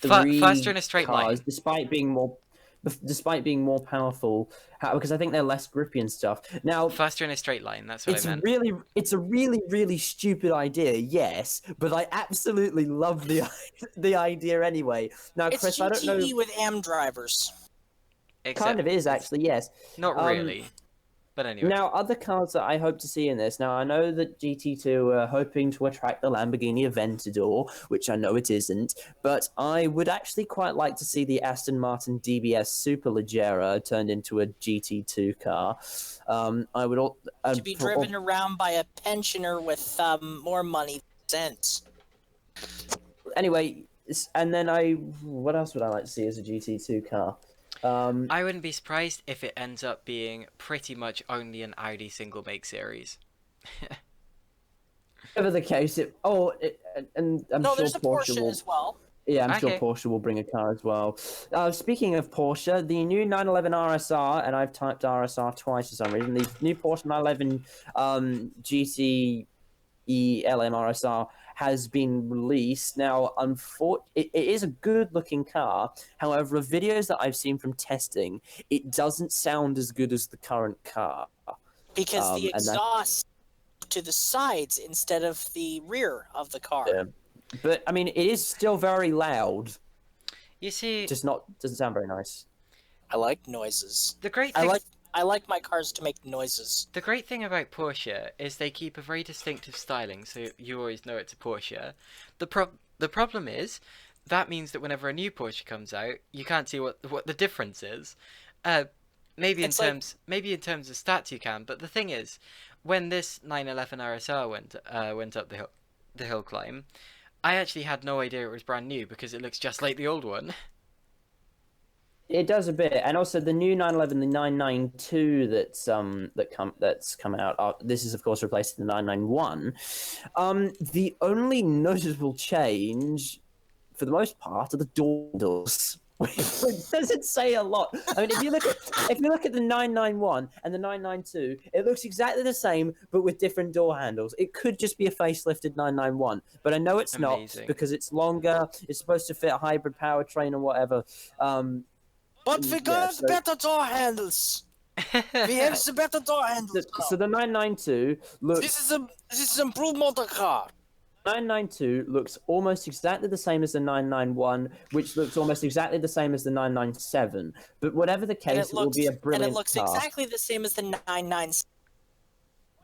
Faster in a straight line. cars, despite being more powerful, because I think they're less grippy and stuff. Now, Faster in a straight line, that's what I meant. it's a really stupid idea, yes, but I absolutely love the idea anyway. Now, It's Chris, I don't know, GTE with AM drivers. kind of is actually, yes. Not really. But anyway. Now, other cars that I hope to see in this. Now, I know that GT2 are hoping to attract the Lamborghini Aventador, which I know it isn't, but I would actually quite like to see the Aston Martin DBS Superleggera turned into a GT2 car. I would To be driven around by a pensioner with more money than sense. Anyway, and then what else would I like to see as a GT2 car? I wouldn't be surprised if it ends up being pretty much only an Audi single make series. Whatever the case, and I'm No, sure there's a Porsche Porsche will. as well. Yeah, I'm sure Okay. Porsche will bring a car as well. Speaking of Porsche, the new 911 RSR, and I've typed RSR twice for some reason, the new Porsche 911 GTE LM RSR has been released. Now, it is a good-looking car. However, the videos that I've seen from testing, it doesn't sound as good as the current car. Because the and that- exhaust to the sides instead of the rear of the car. Yeah. But, I mean, it is still very loud. You see, Doesn't sound very nice. I like noises. the great thing I like my cars to make noises. The great thing about Porsche is they keep a very distinctive styling, so you always know it's a Porsche. The problem is, that means that whenever a new Porsche comes out, you can't see what the difference is. Maybe in terms of stats you can, but the thing is, when this 911 RSR went up the hill climb, I actually had no idea it was brand new because it looks just like the old one. It does a bit, and also the new 911, the 992 that's come out. This is of course replacing the 991. The only noticeable change for the most part, are the door handles. Which doesn't say a lot. I mean, if you look at the 991 and the 992, it looks exactly the same, but with different door handles. It could just be a facelifted 991, but I know it's Amazing. not because it's longer. It's supposed to fit a hybrid powertrain or whatever. But we got better door handles. We have the better door handles. So the 992 looks. This is improved motor car. 992 looks almost exactly the same as the 991, which looks almost exactly the same as the 997. But whatever the case, it will be a brilliant And it looks car. exactly the same as the 996,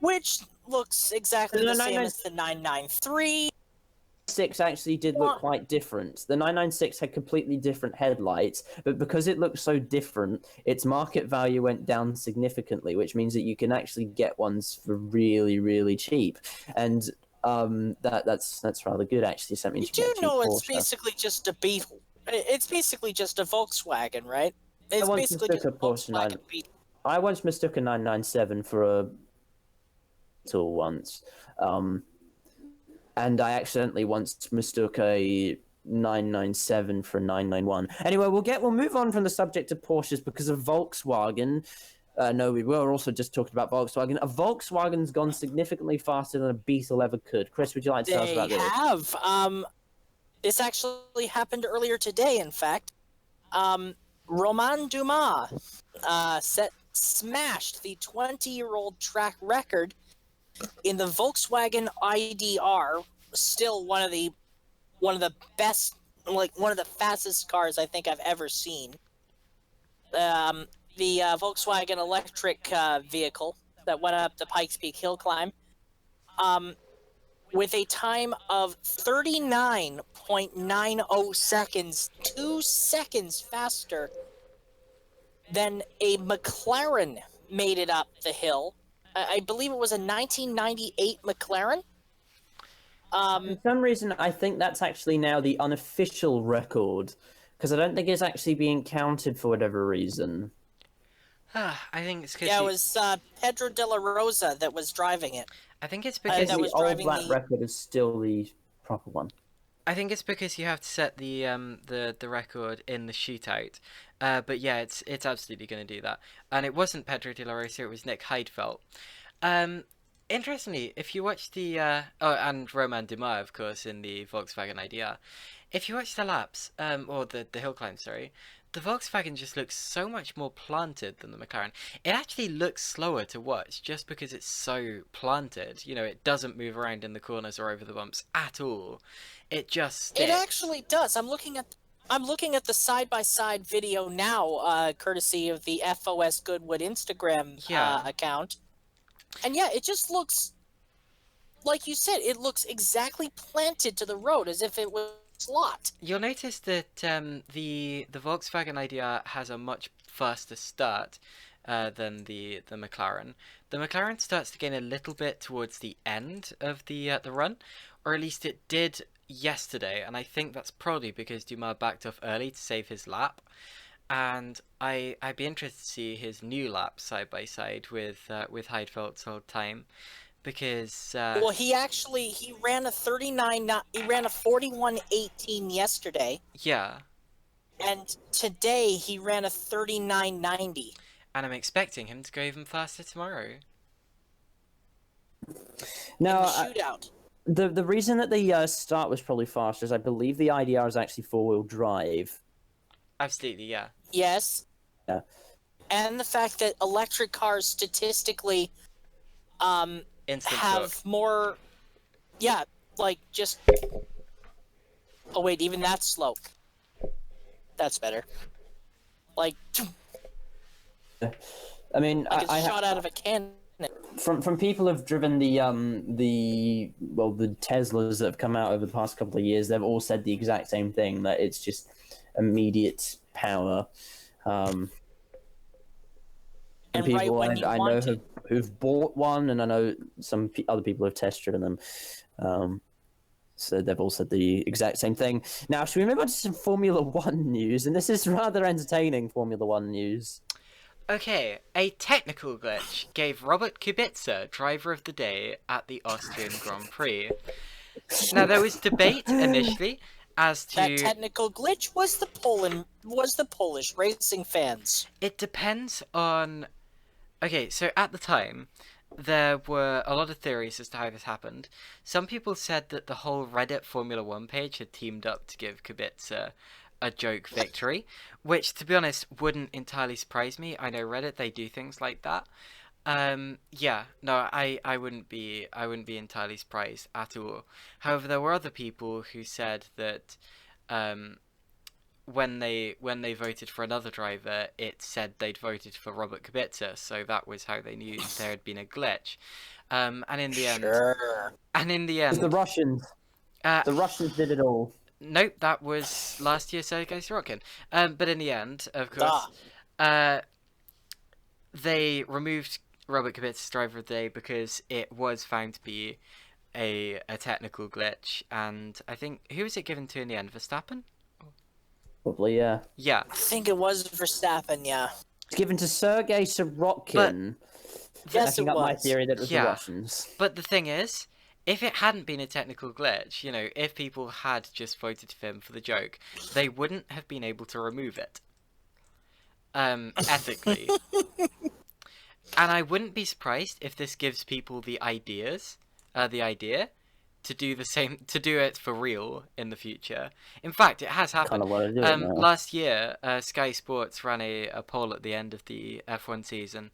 which looks exactly the same as the 993. 6 actually did look quite different. The 996 had completely different headlights, but because it looked so different, its market value went down significantly, which means that you can actually get ones for really, really cheap. And that's rather good, actually. So that means You you do get know cheap it's Porsche. basically just a Beetle. It's basically just a Volkswagen, right? It's once basically mistook just a Porsche Volkswagen Beetle. I once mistook a 997 for a Beetle once. And I accidentally once mistook a 997 for a 991. Anyway, we'll move on from the subject of Porsches because of Volkswagen. No, we were also just talking about Volkswagen. A Volkswagen's gone significantly faster than a Beetle ever could. Chris, would you like to tell us about They this? have. This actually happened earlier today, in fact. Romain Dumas smashed the 20-year-old track record in the Volkswagen IDR, still one of the best, one of the fastest cars I think I've ever seen. The Volkswagen electric vehicle that went up the Pikes Peak hill climb, with a time of 39.90 seconds, 2 seconds faster than a McLaren made it up the hill. I believe it was a 1998 McLaren. For some reason, I think that's actually now the unofficial record, because I don't think it's actually being counted for whatever reason. I think it's because Yeah, it was Pedro de la Rosa that was driving it. I think it's I because think that the was old driving black the- record is still the proper one. I think it's because you have to set the record in the shootout. But yeah, it's absolutely going to do that. And it wasn't Pedro de la Rosa, it was Nick Heidfeld. Interestingly, if you watch the and Romain Dumas, of course, in the Volkswagen IDR, if you watch the laps, or the hill climb, sorry, the Volkswagen just looks so much more planted than the McLaren. It actually looks slower to watch just because it's so planted. You know, it doesn't move around in the corners or over the bumps at all. It just sticks. It actually does. I'm looking at the side-by-side video now, courtesy of the FOS Goodwood Instagram account. And yeah, it just looks, like you said, it looks exactly planted to the road as if it was slot. You'll notice that the Volkswagen IDR has a much faster start than the McLaren. The McLaren starts to gain a little bit towards the end of the run, or at least it did yesterday, and I think that's probably because Dumas backed off early to save his lap. And I'd be interested to see his new lap side by side with Heidfeld's old time, because Well, he ran a 41:18 yesterday, yeah, and today he ran a 39:90. and I'm expecting him to go even faster tomorrow. Now, in the shootout. the reason that the start was probably faster is I believe the IDR is actually four-wheel drive. Absolutely, yeah. Yes. Yeah. And the fact that electric cars statistically Instant have torque. more, just. Oh wait, even that's slow. That's better. Like I mean, it's shot out of a cannon. from people who've driven the Teslas that have come out over the past couple of years, they've all said the exact same thing, that it's just immediate power. And people right when you I know want it. who've bought one, and I know some other people have test driven them. So they've all said the exact same thing. Now, should we move on to some Formula One news? And this is rather entertaining Formula One news. Okay, a technical glitch gave Robert Kubica driver of the day at the Austrian Grand Prix. Now, there was debate initially As That to technical glitch was the Polish racing fans. it depends on. Okay, so at the time, there were a lot of theories as to how this happened. Some people said that the whole Reddit Formula One page had teamed up to give Kubica a joke victory, which, to be honest, wouldn't entirely surprise me. I know Reddit; they do things like that. Yeah, no, I wouldn't be entirely surprised at all. However, there were other people who said that, when they voted for another driver, it said they'd voted for Robert Kubica, so that was how they knew there had been a glitch. And in the end, Sure. It's the Russians. uh, The Russians did it all. nope, that was last year Sergei Sorokin. But in the end, of course, they removed Robert Kubica's driver of the day because it was found to be a technical glitch, and I think who was it given to in the end? Verstappen? Probably, yeah. Yeah. I think it was Verstappen, yeah. It's given to Sergei Sorokin. Yes, backing it up my was. theory that it was Yeah. the Russians. But the thing is, if it hadn't been a technical glitch, you know, if people had just voted for him for the joke, they wouldn't have been able to remove it. Ethically. And I wouldn't be surprised if this gives people the idea to do the same, to do it for real in the future. In fact, it has happened. Kind of what I do it now. Last year, Sky Sports ran a poll at the end of the F1 season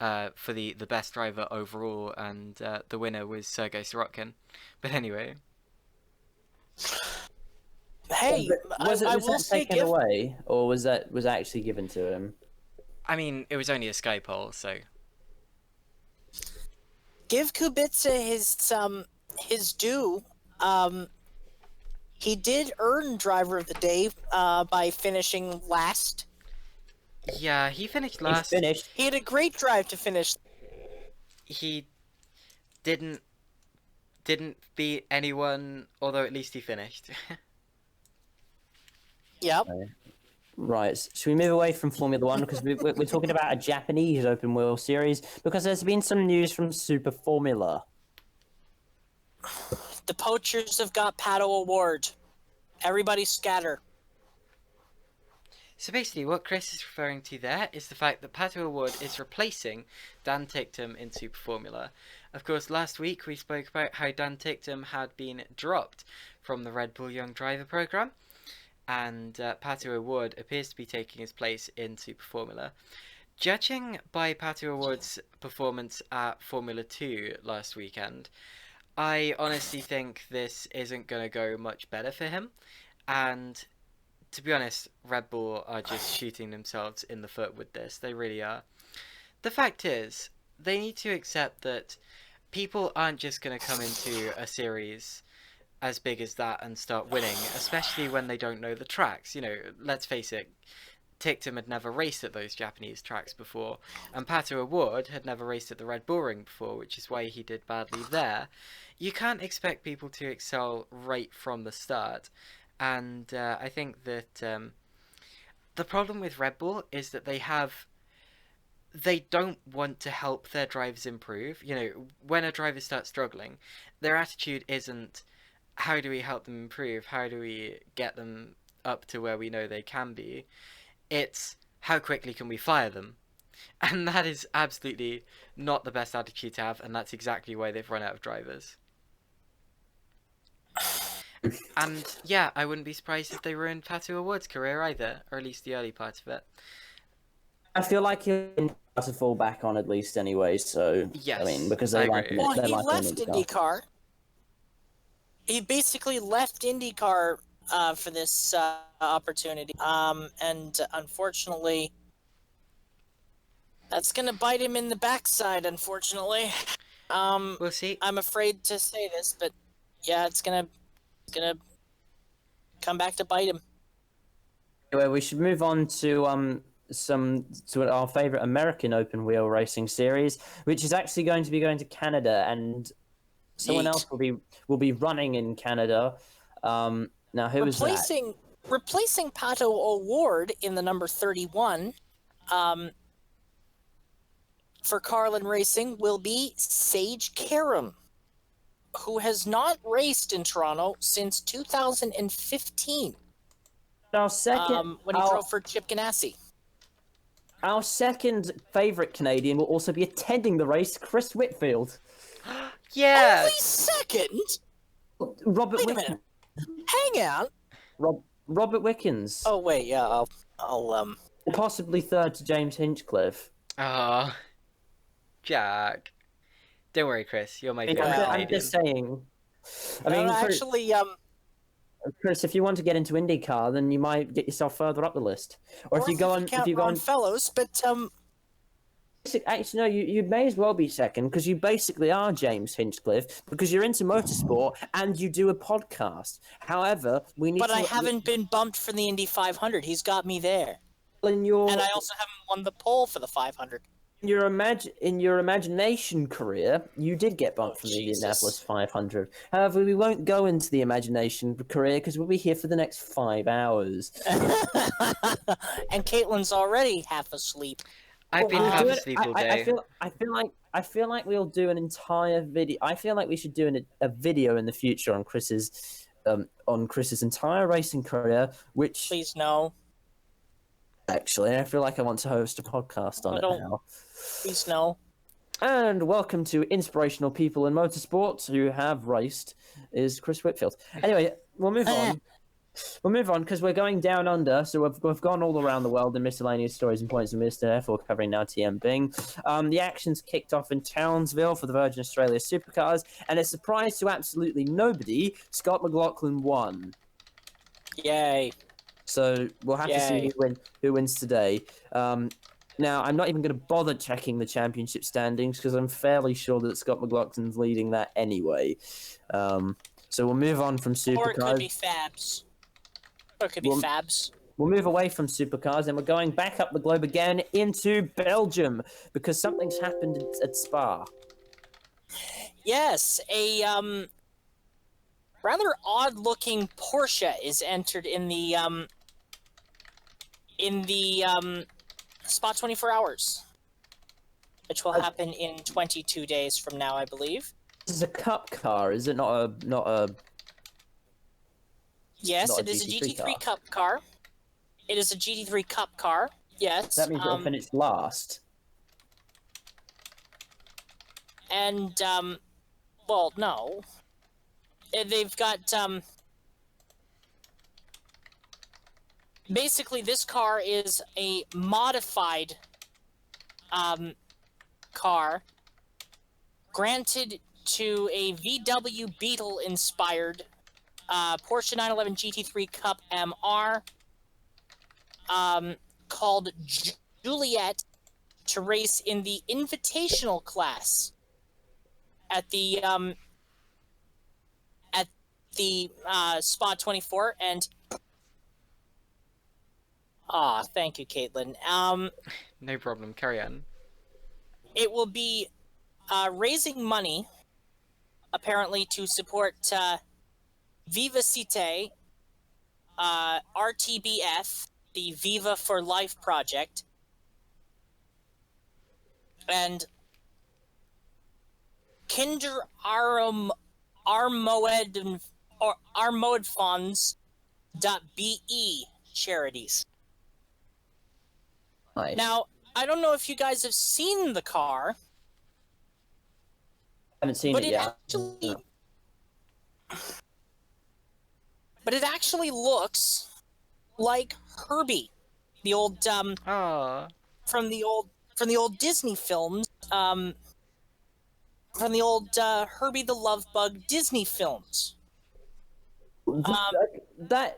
for the best driver overall, and the winner was Sergei Sorokin. But anyway. Hey, Was I that will say taken away, or was that actually given to him? I mean, it was only a Sky poll, so. give Kubica his due. He did earn driver of the day by finishing last. Yeah, he finished He last. finished. He had a great drive to finish. He didn't beat anyone, although at least he finished. Yep. Right, should we move away from Formula One because we're talking about a Japanese open wheel series because there's been some news from Super Formula. The poachers have got Pato Award. Everybody scatter. So basically, what Chris is referring to there is the fact that Pato Award is replacing Dan Ticktum in Super Formula. Of course, last week we spoke about how Dan Ticktum had been dropped from the Red Bull Young Driver program, and Pato Award appears to be taking his place in Super Formula. Judging by Pato Award's performance at Formula 2 last weekend, I honestly think this isn't going to go much better for him, and to be honest, Red Bull are just shooting themselves in the foot with this. They really are. The fact is, they need to accept that people aren't just going to come into a series as big as that and start winning, especially when they don't know the tracks. You know, let's face it, Ticktum had never raced at those Japanese tracks before, and Pato Award had never raced at the Red Bull Ring before, which is why he did badly there. You can't expect people to excel right from the start, and I think that the problem with Red Bull is that they don't want to help their drivers improve. You know, when a driver starts struggling, their attitude isn't, how do we help them improve? How do we get them up to where we know they can be? It's, how quickly can we fire them? And that is absolutely not the best attitude to have, and that's exactly why they've run out of drivers. And yeah, I wouldn't be surprised if they ruined Pato Award's career either, or at least the early part of it. I feel like he'll to fall back on at least anyway. So Yes, I mean, because I they like agree. him, Well, they he like him left in IndyCar. IndyCar. He basically left IndyCar for this opportunity. And unfortunately, that's going to bite him in the backside, unfortunately. We'll see. I'm afraid to say this, but yeah, it's gonna come back to bite him. Anyway, we should move on to our favorite American open wheel racing series, which is actually going to Canada, and someone Yeet. else will be running in Canada. Now, who is that? Replacing Pato Award in the number 31 for Carlin Racing will be Sage Karam. who has not raced in Toronto since 2015. Our second, When he drove for Chip Ganassi. our second favourite Canadian will also be attending the race, Chris Whitfield. Yeah. Only second? Robert Wait a Wickens. minute. Hang on. Robert Wickens. Oh wait, yeah, I'll Possibly third to James Hinchcliffe. Ah, Jack. Don't worry, Chris. You're my favorite Well, I'm Canadian. just saying. I mean, actually, Chris, if you want to get into IndyCar, then you might get yourself further up the list. Or if you go on, count if you go Ron on, Fellows, but actually no, you may as well be second because you basically are James Hinchcliffe because you're into motorsport and you do a podcast. However, we need. but to, I haven't been bumped from the Indy 500. He's got me there, in your and I also haven't won the pole for the 500. in your imagination career, you did get bumped from the Jesus. Indianapolis 500. However, we won't go into the imagination career because we'll be here for the next 5 hours. And Caitlin's already half asleep. I've been We'll half do it- asleep all I day. feel like we'll do an entire video. I feel like we should do a video in the future on Chris's entire racing career. Which Please no. actually, I feel like I want to host a podcast on I it don't- now. Please no. And welcome to Inspirational People in Motorsport who have raced is Chris Whitfield. Anyway, we'll move on. We'll move on because we're going down under, so we've gone all around the world in miscellaneous stories and points and Mr. F. We're covering now TM Bing. The action's kicked off in Townsville for the Virgin Australia Supercars, and a surprise to absolutely nobody, Scott McLaughlin won. Yay. So we'll have to see who wins today. Now, I'm not even going to bother checking the championship standings because I'm fairly sure that Scott McLaughlin's leading that anyway. So we'll move on from supercars. Or it could be Fabs. Or it could be Fabs. We'll move away from supercars and we're going back up the globe again into Belgium because something's happened at Spa. Yes, a rather odd-looking Porsche is entered in the Spa 24 Hours, which will happen in 22 days from now, I believe. This is a cup car, is it? Not a Yes, not a it is a GT3 GT3 Cup car. It is a GT3 Cup car. Yes. That means it'll finish last. And well, no. They've got basically this car is a modified car granted to a VW Beetle inspired Porsche 911 GT3 Cup MR called Juliet to race in the invitational class at the Spa 24 and thank you, Caitlin. No problem. Carry on. It will be raising money apparently to support Viva Cite, RTBF, the Viva for Life project, and Kinder Armoedfonds.be charities. Nice. Now, I don't know if you guys have seen the car, haven't seen but it it yet. actually... But it actually looks like Herbie, the old Ah. from the old Disney films, from the old Herbie the Love Bug Disney films. The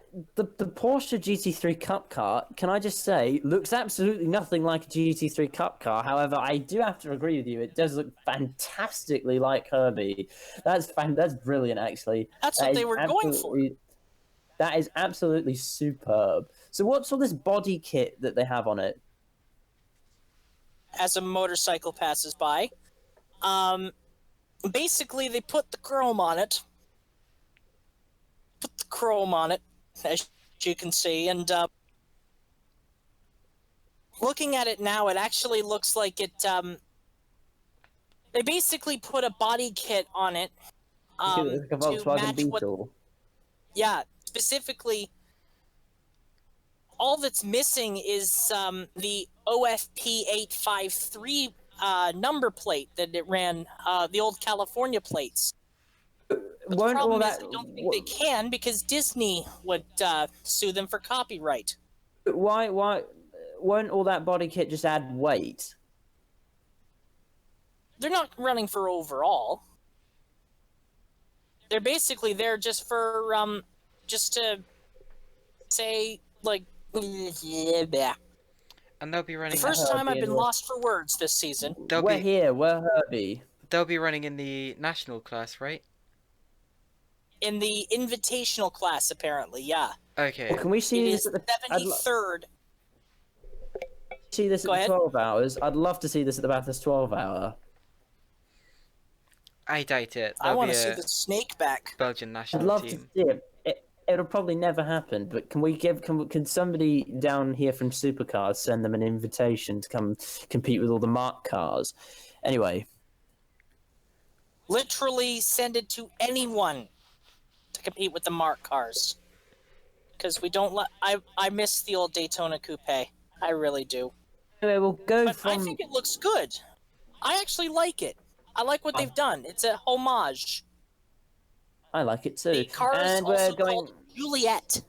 Porsche GT3 Cup car, can I just say, looks absolutely nothing like a GT3 Cup car. However, I do have to agree with you. It does look fantastically like Herbie. That's brilliant, actually. That's what they were going for. That is absolutely superb. So what's all this body kit that they have on it? As a motorcycle passes by, basically they put the chrome on it. As you can see, and looking at it now, it actually looks like it. They basically put a body kit on it Like a to Volkswagen match what. Beetle. Yeah, specifically, all that's missing is the OFP 853 number plate that it ran, the old California plates. But the Won't all problem is, that? I don't think they can because Disney would sue them for copyright. Why? Won't all that body kit just add weight? They're not running for overall. They're basically there just for just to say like, yeah. And they'll be The running. first time I've Herbie been and lost for words this season. We're here. We're Herbie. They'll be running in the national class, right? In the invitational class, apparently, yeah. Okay. Well, can we see It this is at the? 73rd. See this at Go the ahead. 12 hours. I'd love to see this at the Bathurst 12 hour. I doubt it. I There'll want be to see a the snake back. Belgian I'd national love to team. see it. It'll probably never happen, but can somebody down here from Supercars send them an invitation to come compete with all the mark cars? Anyway, Literally send it to anyone to compete with the Mark cars. Because we don't let. I miss the old Daytona Coupe. I really do. anyway, we'll go But I from. think it looks good. I actually like it. I like what they've done. It's a homage. I like it too. The car is And we're also going called Juliet.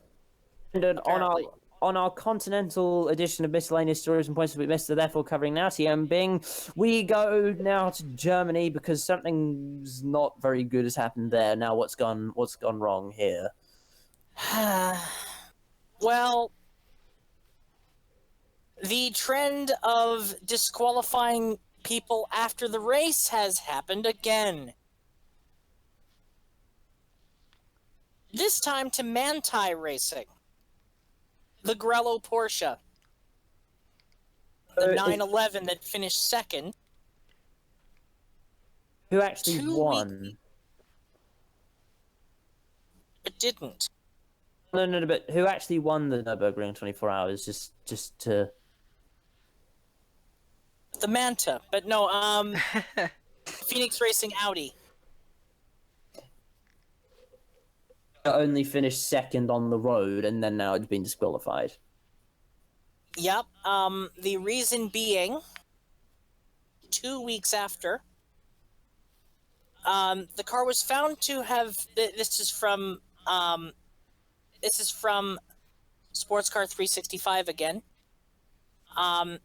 on apparently. our continental edition of miscellaneous stories and points that we missed, so therefore covering now. TM Bing, we go now to Germany because something's not very good has happened there. Now, what's gone wrong here? Well, the trend of disqualifying people after the race has happened again. This time to Manti Racing. The Grello Porsche. The 911 that finished second. Who actually 2 won? It didn't. No, but who actually won the Nürburgring 24 hours? Just to. The Manta. But no, Phoenix Racing Audi. Only finished second on the road, and then now it's been disqualified. Yep. The reason being, 2 weeks after, the car was found to have. This is from Sports Car 365 again. The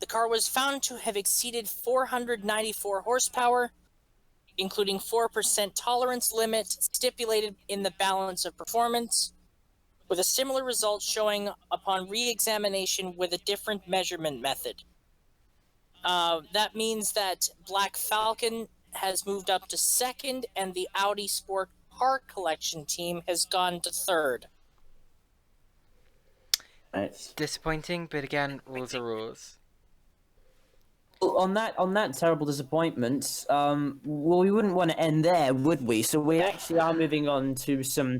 car was found to have exceeded 494 horsepower, including 4% tolerance limit stipulated in the balance of performance, with a similar result showing upon re-examination with a different measurement method. That means that Black Falcon has moved up to second, and the Audi Sport Car Collection team has gone to third. Right. Disappointing, but again, rules are rules. On that terrible disappointment, well, we wouldn't want to end there, would we? So we actually are moving on to some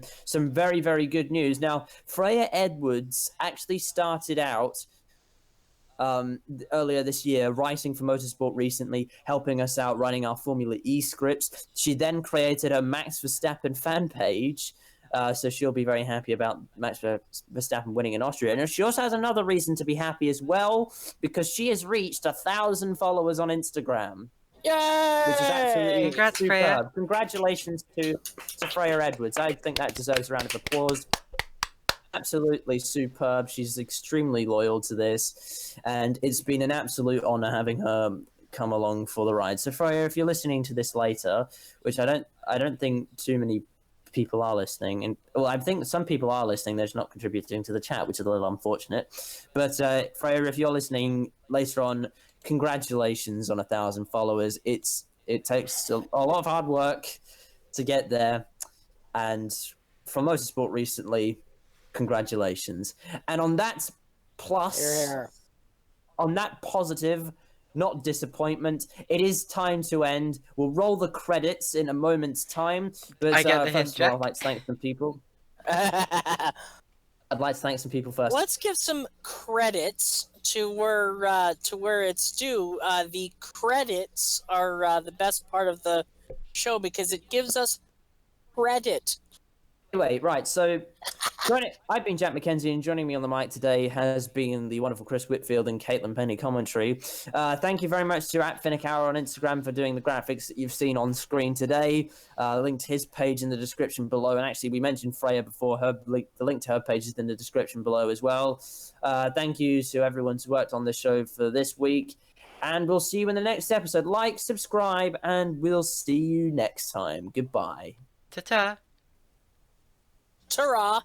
very, very good news. Now, Freya Edwards actually started out earlier this year, writing for Motorsport recently, helping us out running our Formula E scripts. She then created a Max Verstappen fan page. So she'll be very happy about Max Verstappen winning in Austria. And she also has another reason to be happy as well, because she has reached 1,000 followers on Instagram. Yay! Which is absolutely Congrats, superb. Freya. Congratulations to Freya Edwards. I think that deserves a round of applause. Absolutely superb. She's extremely loyal to this, and it's been an absolute honor having her come along for the ride. So Freya, if you're listening to this later, which I don't think too many people are listening, and well, I think some people are listening, they're just not contributing to the chat, which is a little unfortunate. But Freya, if you're listening later on, congratulations on 1,000 followers. It takes a lot of hard work to get there, and from Motorsport recently, congratulations. And on that on that positive, not disappointment, it is time to end. We'll roll the credits in a moment's time. But I get the hint, first of all, Jack. I'd like to thank some people. I'd like to thank some people first. Let's give some credits to where it's due. The credits are the best part of the show because it gives us credit. Anyway, right, so I've been Jack McKenzie, and joining me on the mic today has been the wonderful Chris Whitfield and Caitlin Penny commentary. Thank you very much to @FinnickHour on Instagram for doing the graphics that you've seen on screen today. Linked his page in the description below, and actually we mentioned Freya before. The link to her page is in the description below as well. Thank you to everyone who's worked on the show for this week, and we'll see you in the next episode. Like, subscribe, and we'll see you next time. Goodbye. Ta-ta. Ta-ra!